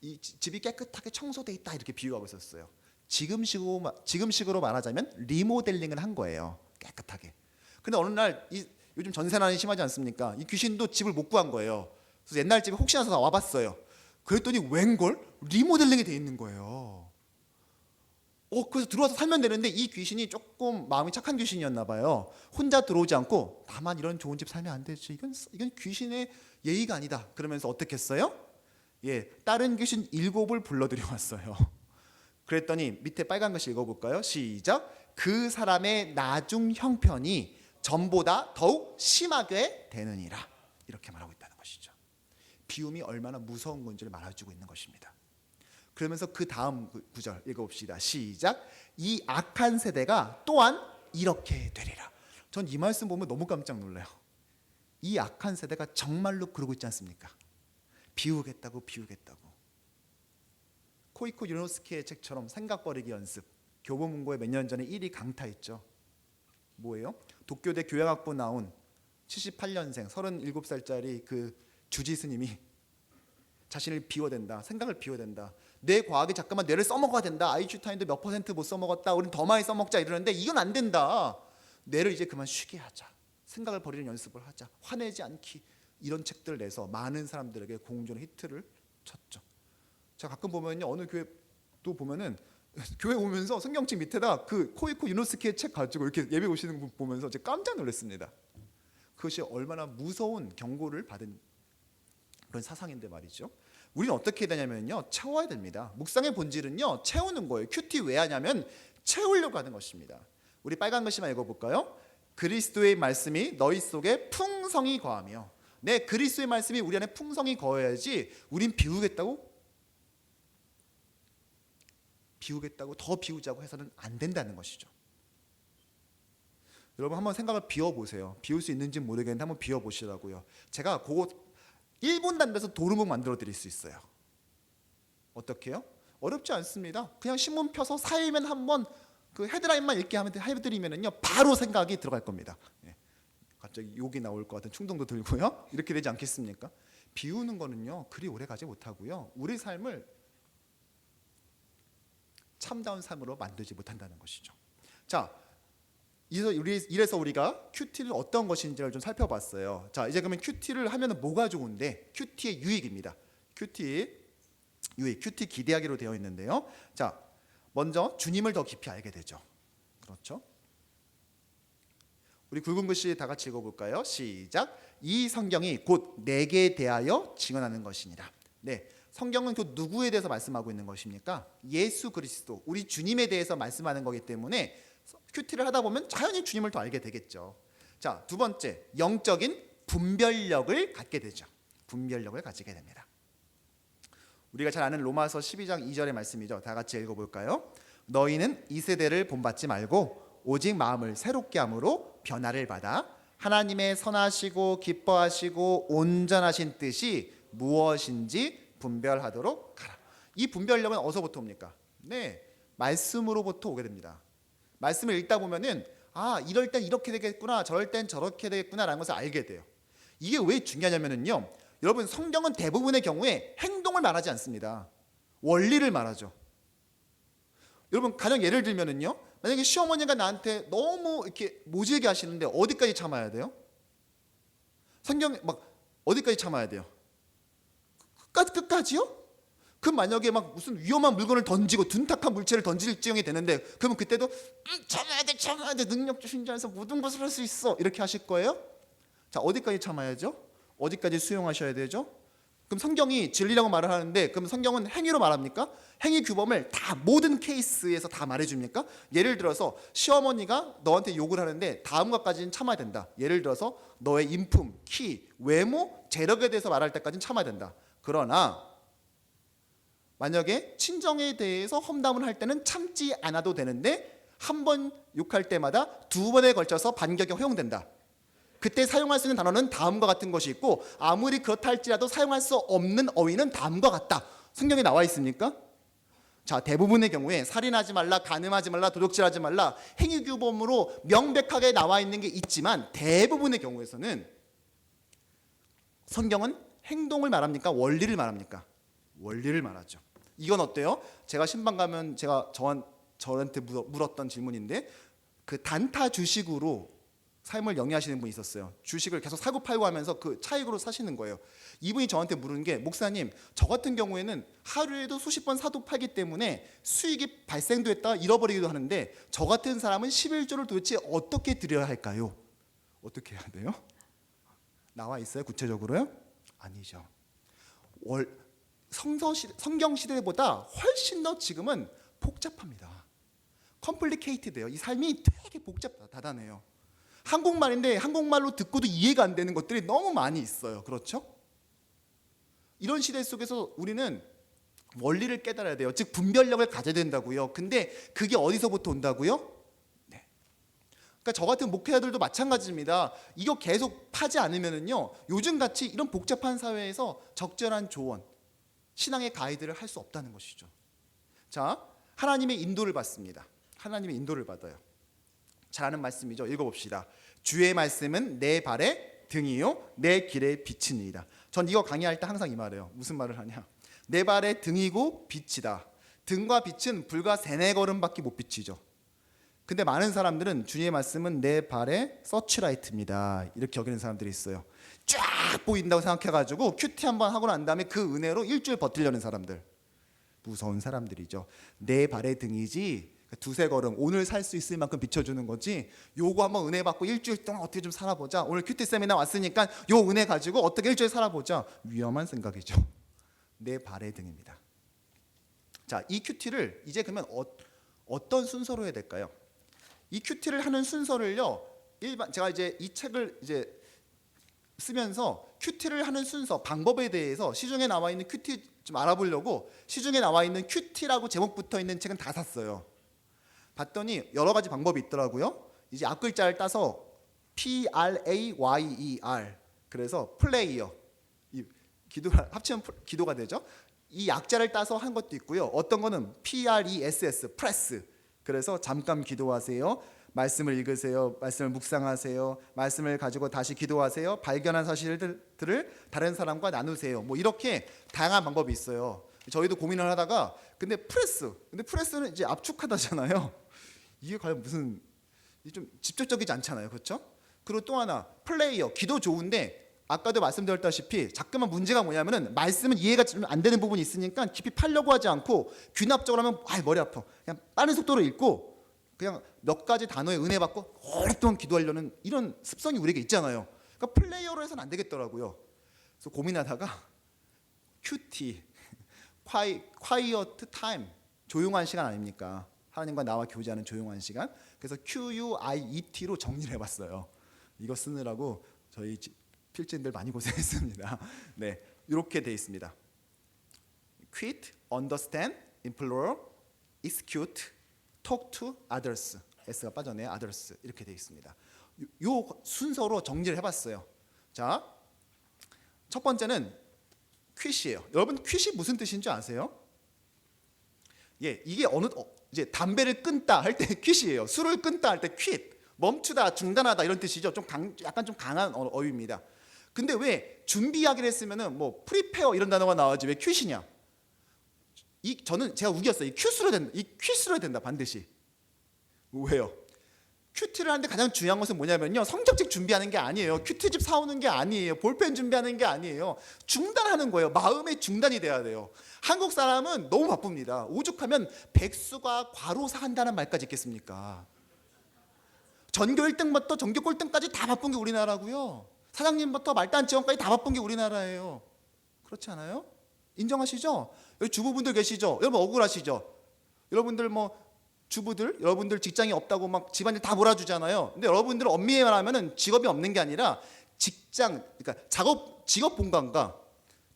이 집이 깨끗하게 청소돼 있다, 이렇게 비유하고 있었어요. 지금식으로 말하자면 리모델링을 한 거예요. 깨끗하게. 근데 어느 날 요즘 전세난이 심하지 않습니까? 이 귀신도 집을 못 구한 거예요. 그래서 옛날 집에 혹시나 해서 와봤어요. 그랬더니 웬걸? 리모델링이 돼 있는 거예요. 그래서 들어와서 살면 되는데 이 귀신이 조금 마음이 착한 귀신이었나 봐요. 혼자 들어오지 않고 나만 이런 좋은 집 살면 안 되지. 이건 귀신의 예의가 아니다. 그러면서 어떻게 했어요? 다른 귀신 7을 불러들여 왔어요. 그랬더니 밑에 빨간 글씨 읽어볼까요? 시작. 그 사람의 나중 형편이 전보다 더욱 심하게 되느니라. 이렇게 말하고 있다는 것이죠. 비움이 얼마나 무서운 건지를 말해주고 있는 것입니다. 그러면서 그 다음 구절 읽어봅시다. 시작. 이 악한 세대가 또한 이렇게 되리라. 전 이 말씀 보면 너무 깜짝 놀라요. 이 악한 세대가 정말로 그러고 있지 않습니까? 비우겠다고. 코이코 유노스키의 책처럼 생각 버리기 연습, 교보문고에 몇 년 전에 1위 강타했죠. 뭐예요? 도쿄대 교양학부 나온 78년생 37살짜리 그 주지 스님이 자신을 비워댄다, 생각을 비워댄다. 내 과학이 잠깐만 뇌를 써먹어야 된다. 아인슈타인도 몇 % 못 써먹었다. 우린 더 많이 써먹자 이러는데 이건 안 된다. 뇌를 이제 그만 쉬게 하자. 생각을 버리는 연습을 하자, 화내지 않기, 이런 책들을 내서 많은 사람들에게 공존의 히트를 쳤죠. 제가 가끔 보면요, 어느 교회 또 보면은 교회 오면서 성경책 밑에다 그 코이코 유노스키의 책 가지고 이렇게 예배 오시는 분 보면서 제가 깜짝 놀랐습니다. 그것이 얼마나 무서운 경고를 받은 그런 사상인데 말이죠. 우리는 어떻게 해야 되냐면요, 채워야 됩니다. 묵상의 본질은요, 채우는 거예요. 큐티 왜 하냐면 채우려고 하는 것입니다. 우리 빨간 글씨만 읽어볼까요? 그리스도의 말씀이 너희 속에 풍성히 거하며. 네, 그리스도의 말씀이 우리 안에 풍성히 거해야지. 우린 비우겠다고 더 비우자고 해서는 안 된다는 것이죠. 여러분 한번 생각을 비워보세요. 비울 수 있는지 모르겠는데 한번 비워보시라고요. 제가 그거 1분 단위에서 도루묵 만들어 드릴 수 있어요. 어떻게 해요? 어렵지 않습니다. 그냥 신문 펴서 4일면 한번 그 헤드라인만 읽게 해드리면은요, 바로 생각이 들어갈 겁니다. 예. 갑자기 욕이 나올 것 같은 충동도 들고요. 이렇게 되지 않겠습니까? 비우는 거는요, 그리 오래 가지 못하고요, 우리 삶을 참다운 삶으로 만들지 못한다는 것이죠. 자, 이래서 우리가 큐티는 어떤 것인지를 좀 살펴봤어요. 자, 이제 그러면 큐티를 하면 뭐가 좋은데, 큐티의 유익입니다. 큐티 유익, 큐티 기대하기로 되어 있는데요. 자, 먼저 주님을 더 깊이 알게 되죠. 그렇죠? 우리 굵은 글씨 다 같이 읽어볼까요? 시작. 이 성경이 곧 내게 대하여 증언하는 것이니라. 네, 성경은 그 누구에 대해서 말씀하고 있는 것입니까? 예수 그리스도, 우리 주님에 대해서 말씀하는 거기 때문에 큐티를 하다 보면 자연히 주님을 더 알게 되겠죠. 자, 두 번째, 영적인 분별력을 갖게 되죠. 분별력을 가지게 됩니다. 우리가 잘 아는 로마서 12장 2절의 말씀이죠. 다 같이 읽어볼까요? 너희는 이 세대를 본받지 말고 오직 마음을 새롭게 함으로 변화를 받아 하나님의 선하시고 기뻐하시고 온전하신 뜻이 무엇인지 분별하도록 하라. 이 분별력은 어디서부터 옵니까? 네, 말씀으로부터 오게 됩니다. 말씀을 읽다 보면은 이럴 땐 이렇게 되겠구나, 저럴 땐 저렇게 되겠구나라는 것을 알게 돼요. 이게 왜 중요하냐면은요, 여러분 성경은 대부분의 경우에 행동을 말하지 않습니다. 원리를 말하죠. 여러분 가령 예를 들면은요, 만약에 시어머니가 나한테 너무 이렇게 모질게 하시는데 어디까지 참아야 돼요? 성경 막 어디까지 참아야 돼요? 끝까지요? 그럼 만약에 막 무슨 위험한 물건을 던지고 둔탁한 물체를 던질 지경이 되는데, 그러면 그때도 참아야 돼 능력 주신 자에서 모든 것을 할 수 있어 이렇게 하실 거예요? 자, 어디까지 참아야죠? 어디까지 수용하셔야 되죠? 그럼 성경이 진리라고 말을 하는데, 그럼 성경은 행위로 말합니까? 행위 규범을 다 모든 케이스에서 다 말해줍니까? 예를 들어서 시어머니가 너한테 욕을 하는데 다음 것까지는 참아야 된다. 예를 들어서 너의 인품, 키, 외모, 재력에 대해서 말할 때까지는 참아야 된다. 그러나 만약에 친정에 대해서 험담을 할 때는 참지 않아도 되는데, 한 번 욕할 때마다 두 번에 걸쳐서 반격이 허용된다. 그때 사용할 수 있는 단어는 다음과 같은 것이 있고, 아무리 그렇다 할지라도 사용할 수 없는 어휘는 다음과 같다. 성경에 나와 있습니까? 자, 대부분의 경우에 살인하지 말라, 간음하지 말라, 도둑질하지 말라 행위규범으로 명백하게 나와 있는 게 있지만, 대부분의 경우에서는 성경은 행동을 말합니까? 원리를 말합니까? 원리를 말하죠. 이건 어때요? 제가 신방 가면 제가 저한테 물었던 질문인데, 그 단타 주식으로 삶을 영위하시는 분이 있었어요. 주식을 계속 사고 팔고 하면서 그 차익으로 사시는 거예요. 이분이 저한테 물은 게, 목사님, 저 같은 경우에는 하루에도 수십 번 사도 팔기 때문에 수익이 발생도 했다 잃어버리기도 하는데, 저 같은 사람은 11조를 도대체 어떻게 드려야 할까요? 어떻게 해야 돼요? 나와 있어요? 구체적으로요? 아니죠. 성경 시대보다 훨씬 더 지금은 복잡합니다. 컴플리케이트돼요. 이 삶이 되게 복잡하다단해요. 한국말인데 한국말로 듣고도 이해가 안 되는 것들이 너무 많이 있어요. 그렇죠? 이런 시대 속에서 우리는 원리를 깨달아야 돼요. 즉 분별력을 가져야 된다고요. 근데 그게 어디서부터 온다고요? 네. 그러니까 저 같은 목회자들도 마찬가지입니다. 이거 계속 파지 않으면은요, 요즘같이 이런 복잡한 사회에서 적절한 조언, 신앙의 가이드를 할 수 없다는 것이죠. 자, 하나님의 인도를 받습니다. 하나님의 인도를 받아요. 잘 아는 말씀이죠. 읽어봅시다. 주의 말씀은 내 발의 등이요 내 길의 빛이니이다. 전 이거 강의할 때 항상 이 말해요. 무슨 말을 하냐, 내 발의 등이고 빛이다. 등과 빛은 불과 3-4걸음밖에 못 비치죠. 근데 많은 사람들은 주님의 말씀은 내 발의 서치라이트입니다. 이렇게 여기는 사람들이 있어요. 쫙 보인다고 생각해가지고 큐티 한번 하고 난 다음에 그 은혜로 일주일 버티려는 사람들. 무서운 사람들이죠. 내 발의 등이지 두세 걸음 오늘 살 수 있을 만큼 비춰주는 거지, 요거 한번 은혜 받고 일주일 동안 어떻게 좀 살아보자, 오늘 큐티 세미나 왔으니까 요 은혜 가지고 어떻게 일주일 살아보자, 위험한 생각이죠. 내 발의 등입니다. 자, 이 큐티를 이제 그러면 어떤 순서로 해야 될까요? 이 큐티를 하는 순서를요, 제가 이제 이 책을 이제 쓰면서 큐티를 하는 순서, 방법에 대해서 시중에 나와 있는 큐티 좀 알아보려고 시중에 나와 있는 큐티라고 제목 붙어 있는 책은 다 샀어요. 봤더니 여러 가지 방법이 있더라고요. 이제 앞글자를 따서 PRAYER, 그래서 플레이어, 이 기도 합치면 기도가 되죠. 이 약자를 따서 한 것도 있고요. 어떤 거는 PRESS, 프레스, 그래서 잠깐 기도하세요, 말씀을 읽으세요, 말씀을 묵상하세요, 말씀을 가지고 다시 기도하세요, 발견한 사실들을 다른 사람과 나누세요. 뭐 이렇게 다양한 방법이 있어요. 저희도 고민을 하다가 근데 프레스는 이제 압축하다잖아요. 이게 과연 무슨, 좀 직접적이지 않잖아요, 그렇죠? 그리고 또 하나 플레이어, 기도 좋은데 아까도 말씀드렸다시피 자꾸만 문제가 뭐냐면은 말씀은 이해가 좀 안 되는 부분이 있으니까 깊이 파려고 하지 않고 귀납적으로 하면 머리 아파. 그냥 빠른 속도로 읽고 그냥 몇 가지 단어에 은혜 받고 오랫동안 기도하려는 이런 습성이 우리에게 있잖아요. 그러니까 플레이어로 해서는 안 되겠더라고요. 그래서 고민하다가 QT, Quiet Time, 조용한 시간 아닙니까? 하나님과 나와 교제하는 조용한 시간. 그래서 QUIET로 정리를 해봤어요. 이거 쓰느라고 저희 필진들 많이 고생했습니다. 네, 이렇게 돼 있습니다. Quit, Understand, Implore, Execute, Talk to Others. S가 빠졌네요. Others 이렇게 돼 있습니다. 요 순서로 정리를 해봤어요. 자, 첫 번째는 퀴시예요. 여러분 퀴시 무슨 뜻인 줄 아세요? 예, 이게 이제 담배를 끊다 할 때 퀴시예요. 술을 끊다 할 때 퀴트, 멈추다, 중단하다 이런 뜻이죠. 약간 좀 강한 어휘입니다. 근데 왜 준비하기를 했으면은 뭐 프리페어 이런 단어가 나와야지 왜 퀴시냐? 저는 제가 우겼어요. 이 퀴스로 해야 된다 반드시. 왜요? 큐티를 하는데 가장 중요한 것은 뭐냐면요, 성적집 준비하는 게 아니에요. 큐티집 사오는 게 아니에요. 볼펜 준비하는 게 아니에요. 중단하는 거예요. 마음의 중단이 돼야 돼요. 한국 사람은 너무 바쁩니다. 오죽하면 백수가 과로사 한다는 말까지 있겠습니까? 전교 1등부터 전교 꼴등까지 다 바쁜 게 우리나라고요. 사장님부터 말단 직원까지 다 바쁜 게 우리나라예요. 그렇지 않아요? 인정하시죠? 여기 주부분들 계시죠? 여러분 억울하시죠? 여러분들 뭐 주부들, 여러분들 직장이 없다고 막 집안일 다 몰아주잖아요. 근데 여러분들 엄밀히 말하면은 직업이 없는 게 아니라 그러니까 직업 공간과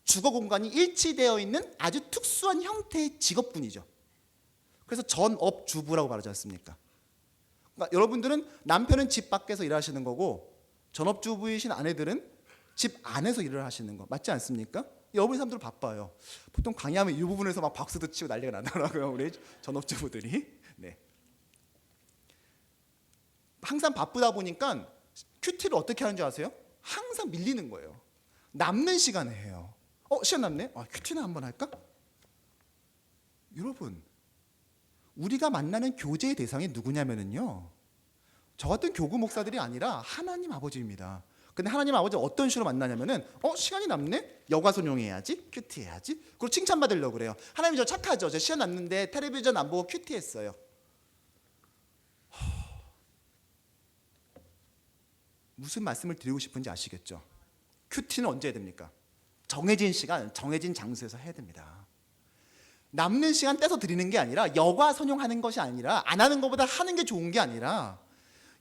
주거 공간이 일치되어 있는 아주 특수한 형태의 직업군이죠. 그래서 전업주부라고 말하지 않습니까? 그러니까 여러분들은 남편은 집 밖에서 일하시는 거고 전업주부이신 아내들은 집 안에서 일을 하시는 거 맞지 않습니까? 여러분 사람들 바빠요. 보통 강의하면 이 부분에서 막 박수도 치고 난리가 나더라고요. 우리 전업주부들이. 네. 항상 바쁘다 보니까 큐티를 어떻게 하는 줄 아세요? 항상 밀리는 거예요. 남는 시간에 해요. 시간 남네? 큐티는 한번 할까? 여러분, 우리가 만나는 교제의 대상이 누구냐면요, 저 같은 교구 목사들이 아니라 하나님 아버지입니다. 근데 하나님 아버지 어떤 식으로 만나냐면은 시간이 남네? 여가손용 해야지, 큐티 해야지. 그리고 칭찬받으려고 그래요. 하나님 저 착하죠? 저 시간 남는데 텔레비전 안 보고 큐티 했어요. 무슨 말씀을 드리고 싶은지 아시겠죠? 큐티는 언제 해야 됩니까? 정해진 시간, 정해진 장소에서 해야 됩니다. 남는 시간 떼서 드리는 게 아니라 여가선용하는 것이 아니라 안 하는 것보다 하는 게 좋은 게 아니라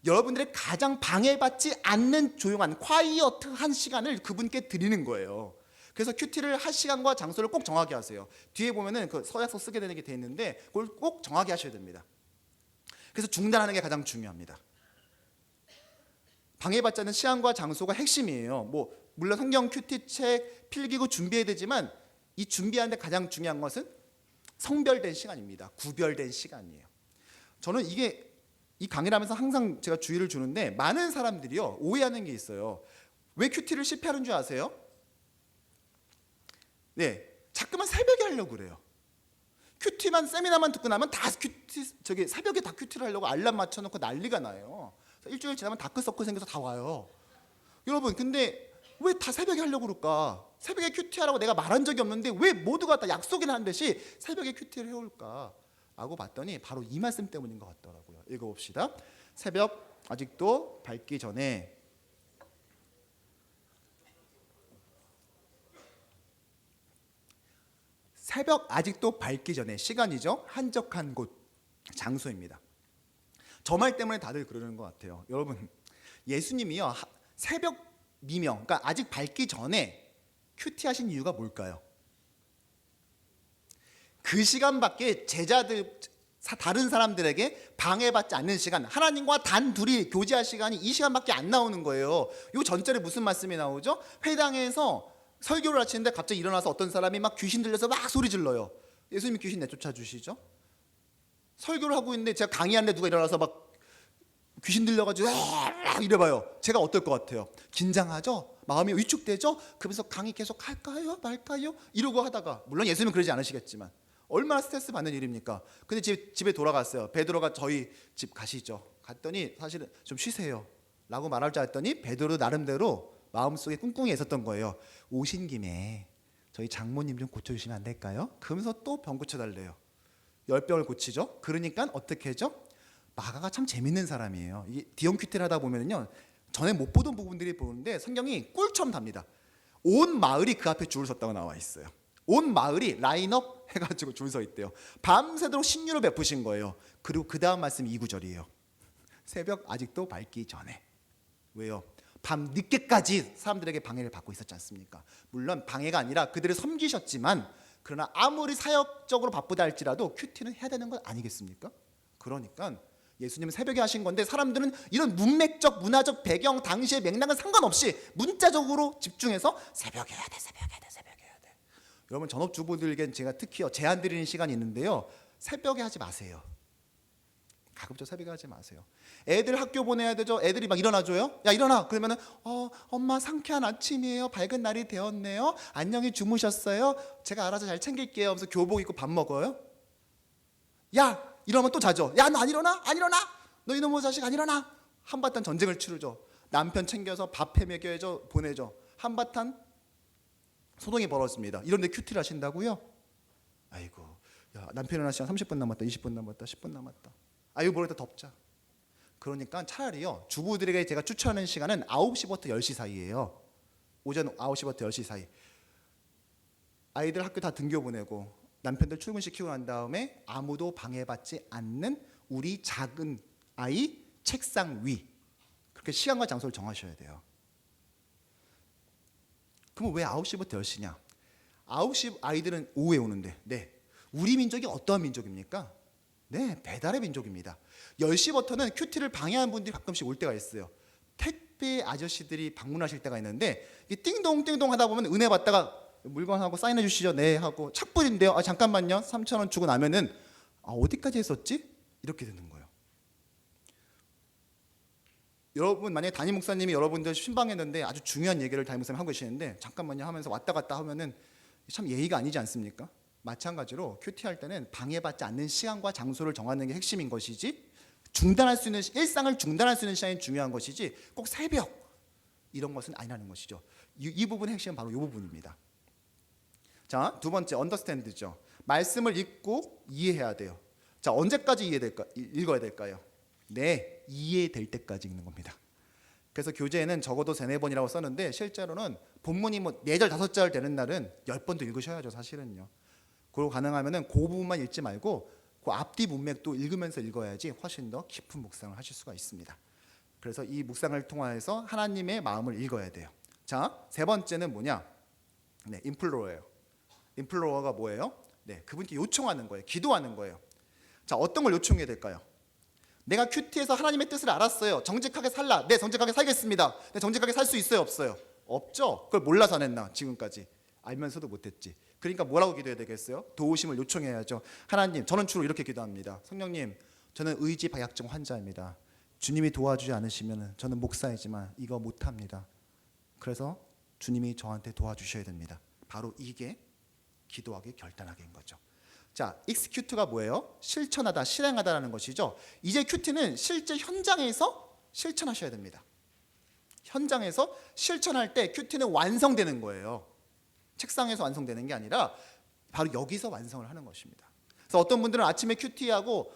여러분들의 가장 방해받지 않는 조용한 콰이어트한 시간을 그분께 드리는 거예요. 그래서 큐티를 할 시간과 장소를 꼭 정하게 하세요. 뒤에 보면은 그 서약서 쓰게 되는 게 돼 있는데 그걸 꼭 정하게 하셔야 됩니다. 그래서 중단하는 게 가장 중요합니다. 방해받지 않는 시간과 장소가 핵심이에요. 뭐 물론 성경 큐티 책 필기구 준비해야 되지만 이 준비하는데 가장 중요한 것은 성별된 시간입니다. 구별된 시간이에요. 저는 이 강의를 하면서 항상 제가 주의를 주는데 많은 사람들이요 오해하는 게 있어요. 왜 큐티를 실패하는 줄 아세요? 네, 자꾸만 새벽에 하려고 그래요. 큐티만 세미나만 듣고 나면 다 큐티 저기 새벽에 다 큐티를 하려고 알람 맞춰놓고 난리가 나요. 일주일 지나면 다크서클 생겨서 다 와요. 여러분 근데 왜 다 새벽에 하려고 그럴까? 새벽에 큐티하라고 내가 말한 적이 없는데 왜 모두가 다 약속이나 한 듯이 새벽에 큐티를 해올까? 라고 봤더니 바로 이 말씀 때문인 것 같더라고요. 읽어봅시다. 새벽 아직도 밝기 전에 새벽 아직도 밝기 전에 시간이죠. 한적한 곳 장소입니다. 저 말 때문에 다들 그러는 것 같아요. 여러분 예수님이요 새벽 미명 그러니까 아직 밝기 전에 큐티하신 이유가 뭘까요? 그 시간밖에 제자들 다른 사람들에게 방해받지 않는 시간 하나님과 단 둘이 교제할 시간이 이 시간밖에 안 나오는 거예요. 이 전절에 무슨 말씀이 나오죠? 회당에서 설교를 하시는데 갑자기 일어나서 어떤 사람이 막 귀신 들려서 막 소리 질러요. 예수님이 귀신 내쫓아 주시죠? 설교를 하고 있는데 제가 강의하는데 누가 일어나서 막 귀신 들려가지고 이래봐요. 제가 어떨 것 같아요? 긴장하죠? 마음이 위축되죠? 그러면서 강의 계속 할까요? 말까요? 이러고 하다가 물론 예수님은 그러지 않으시겠지만 얼마나 스트레스 받는 일입니까? 근데 집에 돌아갔어요. 베드로가 저희 집 가시죠. 갔더니 사실은 좀 쉬세요 라고 말할 줄 알았더니 베드로 나름대로 마음속에 꿍꿍이 있었던 거예요. 오신 김에 저희 장모님 좀 고쳐주시면 안 될까요? 그러면서 또 병 고쳐달래요. 열병을 고치죠. 그러니까 어떻게 하죠? 마가가 참 재밌는 사람이에요. 이 디온 큐티를 하다 보면요 전에 못 보던 부분들이 보는데 성경이 꿀처럼 답니다. 온 마을이 그 앞에 줄을 섰다고 나와 있어요. 온 마을이 라인업 해가지고 줄 서 있대요. 밤새도록 신유를 베푸신 거예요. 그리고 그 다음 말씀이 2구절이에요. 새벽 아직도 밝기 전에. 왜요? 밤 늦게까지 사람들에게 방해를 받고 있었지 않습니까? 물론 방해가 아니라 그들을 섬기셨지만 그러나 아무리 사역적으로 바쁘다 할지라도 큐티는 해야 되는 것 아니겠습니까? 그러니까 예수님은 새벽에 하신 건데 사람들은 이런 문맥적 문화적 배경 당시의 맥락은 상관없이 문자적으로 집중해서 새벽에 해야 돼 새벽에 해야 돼 새벽에 해야 돼. 여러분 전업주부들에겐 제가 특히 제안 드리는 시간이 있는데요 새벽에 하지 마세요. 가급적 새벽에 하지 마세요. 애들 학교 보내야 되죠. 애들이 막 일어나줘요. 야 일어나. 그러면은 엄마 상쾌한 아침이에요. 밝은 날이 되었네요. 안녕히 주무셨어요. 제가 알아서 잘 챙길게요. 하면서 교복 입고 밥 먹어요. 야 이러면 또 자죠. 야 너 안 일어나? 안 일어나? 너 이놈의 자식 안 일어나? 한바탕 전쟁을 치르죠. 남편 챙겨서 밥해 먹여야죠. 보내죠. 한바탕 소동이 벌어집니다. 이런데 큐티를 하신다고요? 아이고 야 남편 일어날 시간 30분 남았다. 20분 남았다. 10분 남았다. 아유 모레다 덮자. 그러니까 차라리요 주부들에게 제가 추천하는 시간은 9시부터 10시 사이예요. 오전 9시부터 10시 사이. 아이들 학교 다 등교 보내고 남편들 출근시키고 난 다음에 아무도 방해받지 않는 우리 작은 아이 책상 위 그렇게 시간과 장소를 정하셔야 돼요. 그럼 왜 9시부터 10시냐? 9시 아이들은 오후에 오는데 네 우리 민족이 어떠한 민족입니까? 네 배달의 민족입니다. 10시부터는 큐티를 방해하는 분들이 가끔씩 올 때가 있어요. 택배 아저씨들이 방문하실 때가 있는데 띵동띵동 하다 보면 은혜 받다가 물건하고 사인해 주시죠. 네 하고 착불인데요. 잠깐만요. 3,000원 주고 나면은 어디까지 했었지? 이렇게 되는 거예요. 여러분 만약에 담임 목사님이 여러분들 신방했는데 아주 중요한 얘기를 담임 목사님 하고 계시는데 잠깐만요 하면서 왔다 갔다 하면은 참 예의가 아니지 않습니까? 마찬가지로 큐티할 때는 방해받지 않는 시간과 장소를 정하는 게 핵심인 것이지 중단할 수 있는 일상을 중단할 수 있는 시간이 중요한 것이지 꼭 새벽 이런 것은 아니라는 것이죠. 이 부분의 핵심은 바로 이 부분입니다. 자, 두 번째 언더스탠드죠. 말씀을 읽고 이해해야 돼요. 자, 언제까지 읽어야 될까요? 네, 이해될 때까지 읽는 겁니다. 그래서 교재에는 적어도 3-4번이라고 썼는데 실제로는 본문이 뭐 4절 5절 되는 날은 10번도 읽으셔야죠. 사실은요. 그리고 가능하면은 그 부분만 읽지 말고 그 앞뒤 문맥도 읽으면서 읽어야지 훨씬 더 깊은 묵상을 하실 수가 있습니다. 그래서 이 묵상을 통해서 하나님의 마음을 읽어야 돼요. 자, 세 번째는 뭐냐? 네, 임플로어예요. 임플로어가 뭐예요? 네, 그분께 요청하는 거예요. 기도하는 거예요. 자, 어떤 걸 요청해야 될까요? 내가 큐티에서 하나님의 뜻을 알았어요. 정직하게 살라. 네, 정직하게 살겠습니다. 네, 정직하게 살 수 있어요, 없어요? 없죠. 그걸 몰라서 안 했나 지금까지. 알면서도 못했지. 그러니까 뭐라고 기도해야 되겠어요? 도우심을 요청해야죠. 하나님, 저는 주로 이렇게 기도합니다. 성령님, 저는 의지 박약증 환자입니다. 주님이 도와주지 않으시면 저는 목사이지만 이거 못합니다. 그래서 주님이 저한테 도와주셔야 됩니다. 바로 이게 기도하기 결단하기인 거죠. 자, execute가 뭐예요? 실천하다, 실행하다라는 것이죠. 이제 큐티는 실제 현장에서 실천하셔야 됩니다. 현장에서 실천할 때 큐티는 완성되는 거예요. 책상에서 완성되는 게 아니라 바로 여기서 완성을 하는 것입니다. 그래서 어떤 분들은 아침에 큐티하고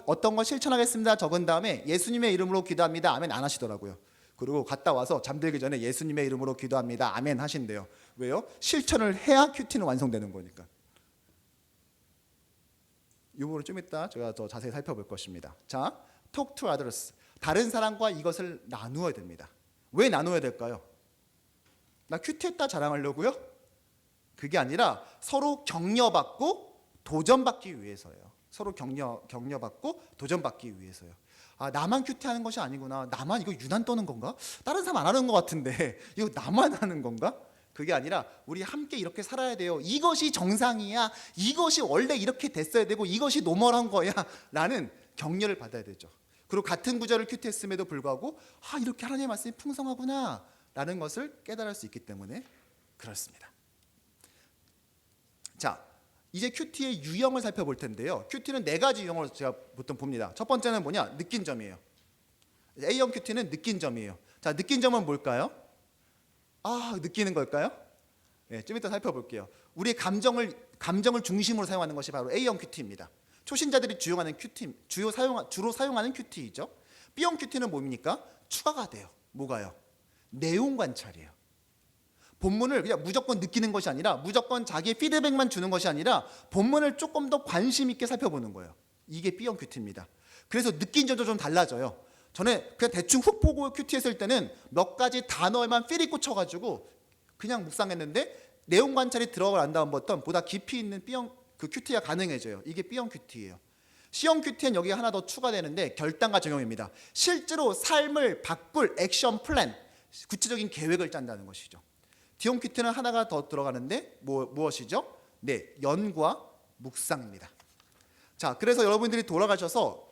어떤 거 실천하겠습니다 적은 다음에 예수님의 이름으로 기도합니다 아멘 안 하시더라고요. 그리고 갔다 와서 잠들기 전에 예수님의 이름으로 기도합니다 아멘 하신대요. 왜요? 실천을 해야 큐티는 완성되는 거니까. 이 부분을 좀 이따 제가 더 자세히 살펴볼 것입니다. 자, talk to others. 다른 사람과 이것을 나누어야 됩니다. 왜 나눠야 될까요? 나 큐티했다 자랑하려고요? 그게 아니라 서로 격려받고 도전받기 위해서예요. 서로 격려받고 도전받기 위해서요. 아, 나만 큐티하는 것이 아니구나. 나만 이거 유난 떠는 건가? 다른 사람 안 하는 것 같은데 이거 나만 하는 건가? 그게 아니라 우리 함께 이렇게 살아야 돼요. 이것이 정상이야. 이것이 원래 이렇게 됐어야 되고 이것이 노멀한 거야 라는 격려를 받아야 되죠. 그리고 같은 구절을 큐티했음에도 불구하고 아, 이렇게 하나님의 말씀이 풍성하구나 라는 것을 깨달을 수 있기 때문에 그렇습니다. 자, 이제 큐티의 유형을 살펴볼 텐데요. 큐티는 4가지 유형으로 제가 보통 봅니다. 첫 번째는 뭐냐? 느낀 점이에요. A형 큐티는 느낀 점이에요. 자, 느낀 점은 뭘까요? 아, 느끼는 걸까요? 네, 좀 이따 살펴볼게요. 우리의 감정을 중심으로 사용하는 것이 바로 A형 큐티입니다. 초신자들이 주로 사용하는 큐티이죠. B형 큐티는 뭡니까? 추가가 돼요. 뭐가요? 내용 관찰이에요. 본문을 그냥 무조건 느끼는 것이 아니라 무조건 자기의 피드백만 주는 것이 아니라 본문을 조금 더 관심 있게 살펴보는 거예요. 이게 B형 큐티입니다. 그래서 느낀 점도 좀 달라져요. 전에 그냥 대충 훅 보고 큐티했을 때는 몇 가지 단어에만 필이 꽂혀가지고 그냥 묵상했는데 내용 관찰이 들어가고 난 다음부터 보다 깊이 있는 B형 그 큐티가 가능해져요. 이게 B형 큐티예요. C형 큐티는 여기 하나 더 추가되는데 결단과 적용입니다. 실제로 삶을 바꿀 액션 플랜, 구체적인 계획을 짠다는 것이죠. D형 큐티는 하나가 더 들어가는데 무엇이죠? 네, 연구와 묵상입니다. 자, 그래서 여러분들이 돌아가셔서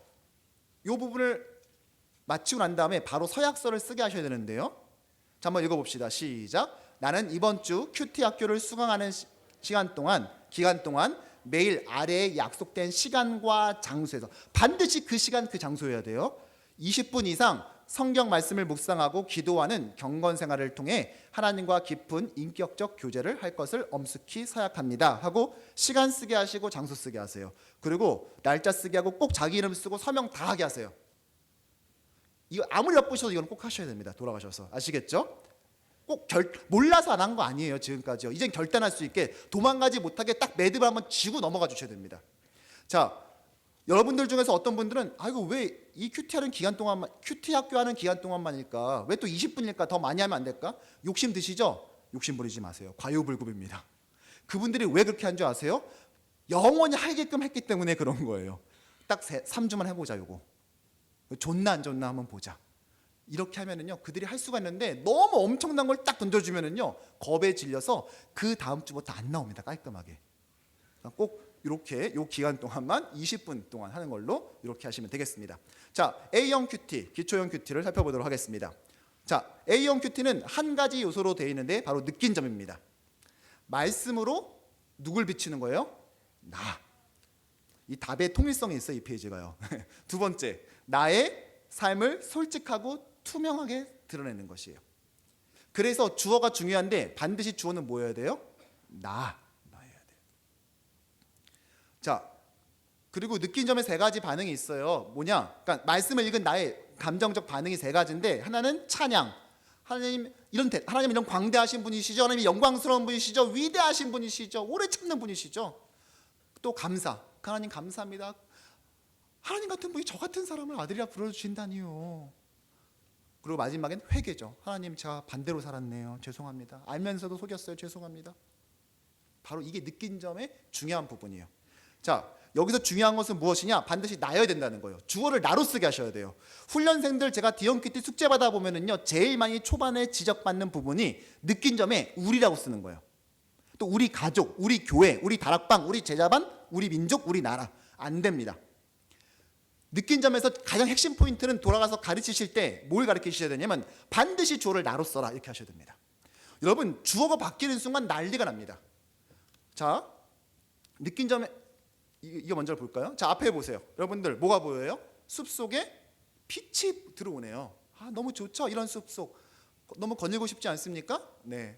이 부분을 마치고 난 다음에 바로 서약서를 쓰게 하셔야 되는데요. 자, 한번 읽어봅시다. 시작. 나는 이번 주 큐티 학교를 수강하는 기간 동안 매일 아래에 약속된 시간과 장소에서 반드시 그 시간 그 장소여야 돼요. 20분 이상 성경 말씀을 묵상하고 기도하는 경건 생활을 통해 하나님과 깊은 인격적 교제를 할 것을 엄숙히 서약합니다 하고 시간 쓰게 하시고 장소 쓰게 하세요. 그리고 날짜 쓰게 하고 꼭 자기 이름 쓰고 서명 다 하게 하세요. 이거 아무리 바쁘셔도 이건 꼭 하셔야 됩니다. 돌아가셔서. 아시겠죠? 꼭 몰라서 안 한 거 아니에요. 지금까지요. 이젠 결단할 수 있게 도망가지 못하게 딱 매듭을 한번 쥐고 넘어가 주셔야 됩니다. 자, 여러분들 중에서 어떤 분들은 아이고 왜 이 큐티 학교 하는 기간 동안만일까? 왜 또 20분일까? 더 많이 하면 안 될까? 욕심 드시죠? 욕심 부리지 마세요. 과유불급입니다. 그분들이 왜 그렇게 한 줄 아세요? 영원히 하게끔 했기 때문에 그런 거예요. 딱 3주만 해보자 요거. 좋나 안 좋나 한번 보자. 이렇게 하면은요 그들이 할 수가 있는데 너무 엄청난 걸 딱 던져주면은요 겁에 질려서 그 다음 주부터 안 나옵니다. 깔끔하게. 꼭 이렇게 요 기간 동안만 20분 동안 하는 걸로 이렇게 하시면 되겠습니다. 자, A형 큐티, 기초형 큐티를 살펴보도록 하겠습니다. 자, A형 큐티는 한 가지 요소로 되어 있는데 바로 느낀 점입니다. 말씀으로 누굴 비추는 거예요? 나. 이 답의 통일성이 있어요. 이 페이지가요. 두 번째, 나의 삶을 솔직하고 투명하게 드러내는 것이에요. 그래서 주어가 중요한데 반드시 주어는 뭐여야 돼요? 나여야 돼요. 자, 그리고 느낀 점에 3가지 반응이 있어요. 뭐냐? 그러니까 말씀을 읽은 나의 감정적 반응이 3가지인데 하나는 찬양. 하나님 이런 광대하신 분이시죠. 하나님 영광스러운 분이시죠. 위대하신 분이시죠. 오래 참는 분이시죠. 또 감사. 하나님 감사합니다. 하나님 같은 분이 저 같은 사람을 아들이라 불러주신다니요. 그리고 마지막엔 회개죠. 하나님 제가 반대로 살았네요. 죄송합니다. 알면서도 속였어요. 죄송합니다. 바로 이게 느낀 점의 중요한 부분이에요. 자, 여기서 중요한 것은 무엇이냐? 반드시 나여야 된다는 거예요. 주어를 나로 쓰게 하셔야 돼요. 훈련생들 제가 D형 큐티 숙제 받아 보면은요 제일 많이 초반에 지적받는 부분이 느낀 점에 우리라고 쓰는 거예요. 또 우리 가족, 우리 교회, 우리 다락방, 우리 제자반, 우리 민족, 우리 나라. 안 됩니다. 느낀 점에서 가장 핵심 포인트는 돌아가서 가르치실 때 뭘 가르치셔야 되냐면 반드시 주어를 나로 써라 이렇게 하셔야 됩니다. 여러분 주어가 바뀌는 순간 난리가 납니다. 자, 느낀 점에 이거 먼저 볼까요? 자, 앞에 보세요. 여러분들 뭐가 보여요? 숲속에 빛이 들어오네요. 아, 너무 좋죠? 이런 숲속 너무 거닐고 싶지 않습니까? 네.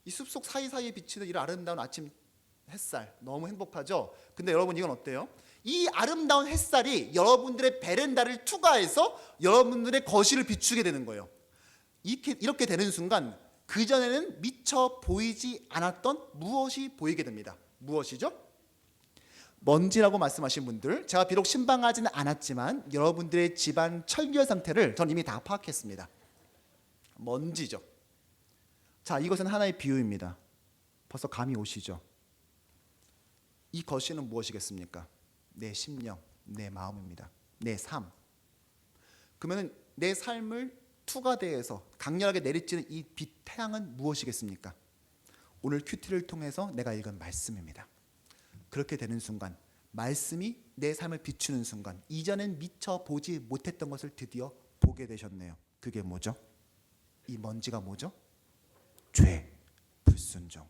이 숲속 사이사이에 비치는 이런 아름다운 아침 햇살 너무 행복하죠? 근데 여러분 이건 어때요? 이 아름다운 햇살이 여러분들의 베란다를 투과해서 여러분들의 거실을 비추게 되는 거예요. 이렇게 되는 순간 그전에는 미처 보이지 않았던 무엇이 보이게 됩니다. 무엇이죠? 먼지라고 말씀하신 분들, 제가 비록 신방하지는 않았지만 여러분들의 집안 철결 상태를 전 이미 다 파악했습니다. 먼지죠. 자, 이것은 하나의 비유입니다. 벌써 감이 오시죠? 이 거실은 무엇이겠습니까? 내 심령, 내 마음입니다. 내 삶. 그러면 내 삶을 투과대에서 강렬하게 내리쬐는 이 빛 태양은 무엇이겠습니까? 오늘 큐티를 통해서 내가 읽은 말씀입니다. 그렇게 되는 순간, 말씀이 내 삶을 비추는 순간, 이전엔 미처 보지 못했던 것을 드디어 보게 되셨네요. 그게 뭐죠? 이 먼지가 뭐죠? 죄, 불순종.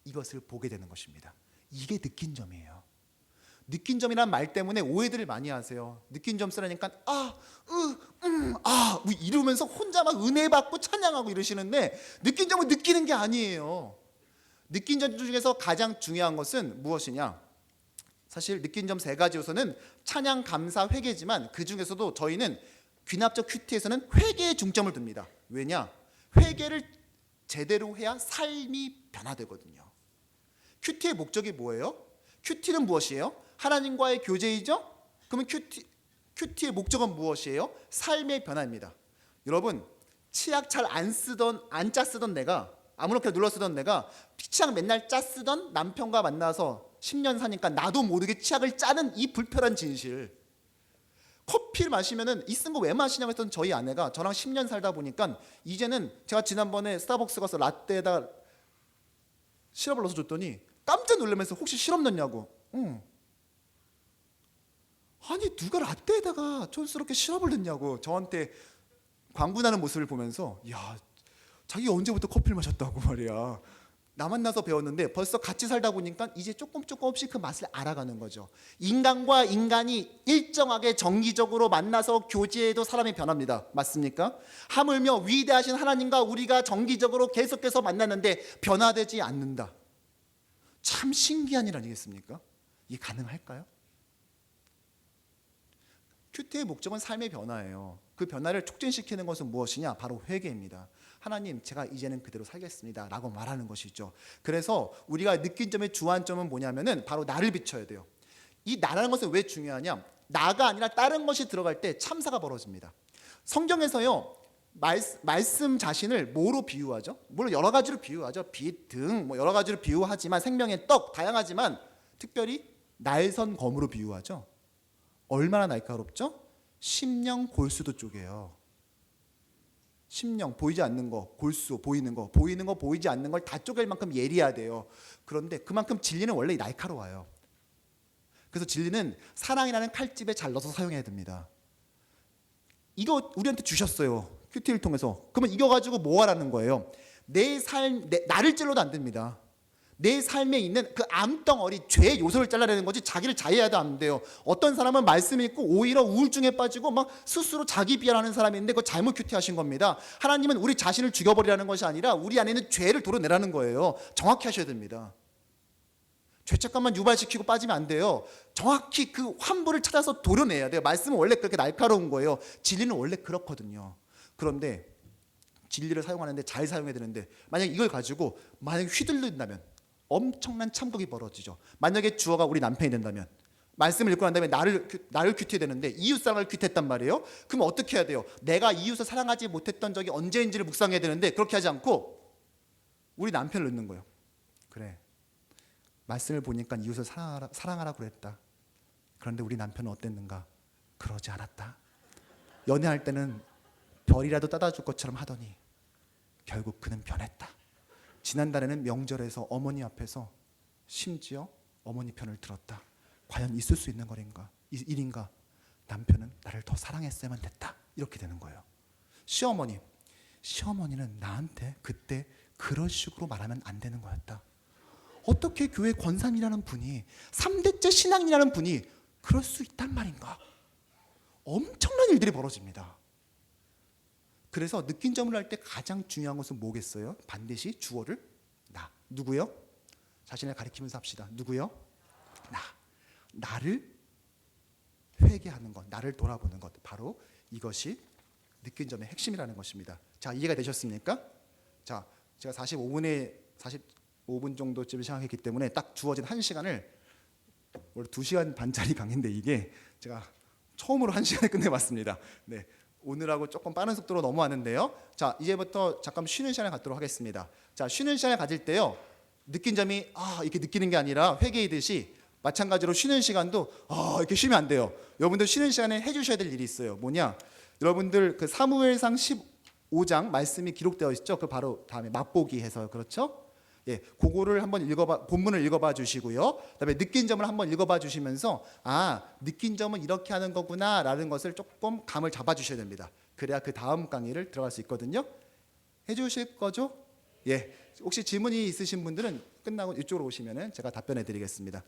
이것을 보게 되는 것입니다. 이게 느낀 점이에요. 느낀 점이란 말 때문에 오해들을 많이 하세요. 느낀 점 쓰라니까 이러면서 혼자 막 은혜 받고 찬양하고 이러시는데 느낀 점은 느끼는 게 아니에요. 느낀 점 중에서 가장 중요한 것은 무엇이냐? 사실 느낀 점 세 가지 요소는 찬양, 감사, 회개지만 그 중에서도 저희는 귀납적 큐티에서는 회개에 중점을 둡니다. 왜냐? 회개를 제대로 해야 삶이 변화되거든요. 큐티의 목적이 뭐예요? 큐티는 무엇이에요? 하나님과의 교제이죠? 그러면 큐티의 목적은 무엇이에요? 삶의 변화입니다. 여러분, 치약 잘 안 짜 쓰던 내가 아무렇게나 눌러 쓰던 내가 치약 맨날 짜 쓰던 남편과 만나서 10년 사니까 나도 모르게 치약을 짜는 이 불편한 진실. 커피를 마시면은 이 쓴 거 왜 마시냐고 했던 저희 아내가 저랑 10년 살다 보니까 이제는 제가 지난번에 스타벅스 가서 라떼에다 시럽을 넣어서 줬더니 깜짝 놀라면서 혹시 시럽 넣냐고. 아니 누가 라떼에다가 촌스럽게 시럽을 넣냐고 저한테 광분하는 모습을 보면서 야 자기가 언제부터 커피를 마셨다고 말이야. 나 만나서 배웠는데 벌써 같이 살다 보니까 이제 조금씩 그 맛을 알아가는 거죠. 인간과 인간이 일정하게 정기적으로 만나서 교제해도 사람이 변합니다. 맞습니까? 하물며 위대하신 하나님과 우리가 정기적으로 계속해서 만났는데 변화되지 않는다. 참 신기한 일 아니겠습니까? 이게 가능할까요? 큐티의 목적은 삶의 변화예요. 그 변화를 촉진시키는 것은 무엇이냐? 바로 회개입니다. 하나님, 제가 이제는 그대로 살겠습니다 라고 말하는 것이죠. 그래서 우리가 느낀 점의 주안점은 뭐냐면은 바로 나를 비춰야 돼요. 이 나라는 것은 왜 중요하냐? 나가 아니라 다른 것이 들어갈 때 참사가 벌어집니다. 성경에서요 말씀 자신을 뭐로 비유하죠? 물론 여러 가지로 비유하죠. 빛 등 뭐 여러 가지로 비유하지만 생명의 떡 다양하지만 특별히 날선 검으로 비유하죠. 얼마나 날카롭죠? 심령 골수도 쪼개요. 심령 보이지 않는 거, 골수 보이는 거, 보이지 않는 걸 다 쪼갤 만큼 예리하대요. 그런데 그만큼 진리는 원래 날카로워요. 그래서 진리는 사랑이라는 칼집에 잘 넣어서 사용해야 됩니다. 이거 우리한테 주셨어요. 큐티를 통해서. 그러면 이거 가지고 뭐 하라는 거예요? 나를 찔러도 안 됩니다. 내 삶에 있는 그 암덩어리, 죄의 요소를 잘라내는 거지 자기를 자해해도 안 돼요. 어떤 사람은 말씀이 있고 오히려 우울증에 빠지고 막 스스로 자기 비하하는 사람이 있는데 그거 잘못 큐티하신 겁니다. 하나님은 우리 자신을 죽여버리라는 것이 아니라 우리 안에 있는 죄를 도려내라는 거예요. 정확히 하셔야 됩니다. 죄책감만 유발시키고 빠지면 안 돼요. 정확히 그 환부를 찾아서 도려내야 돼요. 말씀은 원래 그렇게 날카로운 거예요. 진리는 원래 그렇거든요. 그런데 진리를 사용하는데 잘 사용해야 되는데 만약 이걸 가지고 만약 휘둘린다면 엄청난 참극이 벌어지죠. 만약에 주어가 우리 남편이 된다면 말씀을 읽고 난 다음에 나를 큐티해야 되는데 이웃사랑을 큐티했단 말이에요. 그럼 어떻게 해야 돼요? 내가 이웃을 사랑하지 못했던 적이 언제인지를 묵상해야 되는데 그렇게 하지 않고 우리 남편을 넣는 거예요. 그래, 말씀을 보니까 이웃을 사랑하라고 그랬다. 그런데 우리 남편은 어땠는가? 그러지 않았다. 연애할 때는 별이라도 따다 줄 것처럼 하더니 결국 그는 변했다. 지난달에는 명절에서 어머니 앞에서 심지어 어머니 편을 들었다. 과연 있을 수 있는 일인가? 남편은 나를 더 사랑했어야만 됐다. 이렇게 되는 거예요. 시어머니는 나한테 그때 그런 식으로 말하면 안 되는 거였다. 어떻게 교회 권사님이라는 분이 3대째 신앙이라는 분이 그럴 수 있단 말인가? 엄청난 일들이 벌어집니다. 그래서 느낀 점을 할 때 가장 중요한 것은 뭐겠어요? 반드시 주어를 나. 누구요? 자신을 가리키면서 합시다. 누구요? 나. 나를 회개하는 것, 나를 돌아보는 것, 바로 이것이 느낀 점의 핵심이라는 것입니다. 자, 이해가 되셨습니까? 자, 제가 45분 정도쯤 생각했기 때문에 딱 주어진 1시간을, 원래 2시간 반짜리 강의인데 이게 제가 처음으로 1시간에 끝내봤습니다. 네, 오늘하고 조금 빠른 속도로 넘어왔는데요. 자, 이제부터 잠깐 쉬는 시간을 갖도록 하겠습니다. 자, 쉬는 시간을 가질 때요, 느낀 점이 이렇게 느끼는 게 아니라 회개이듯이 마찬가지로 쉬는 시간도 이렇게 쉬면 안 돼요. 여러분들 쉬는 시간에 해주셔야 될 일이 있어요. 뭐냐? 여러분들 그 사무엘상 15장 말씀이 기록되어 있죠. 그 바로 다음에 맛보기 해서, 그렇죠? 예, 그거를 한번 본문을 읽어봐 주시고요. 그다음에 느낀 점을 한번 읽어봐 주시면서 느낀 점은 이렇게 하는 거구나라는 것을 조금 감을 잡아 주셔야 됩니다. 그래야 그 다음 강의를 들어갈 수 있거든요. 해주실 거죠? 예. 혹시 질문이 있으신 분들은 끝나고 이쪽으로 오시면은 제가 답변해 드리겠습니다.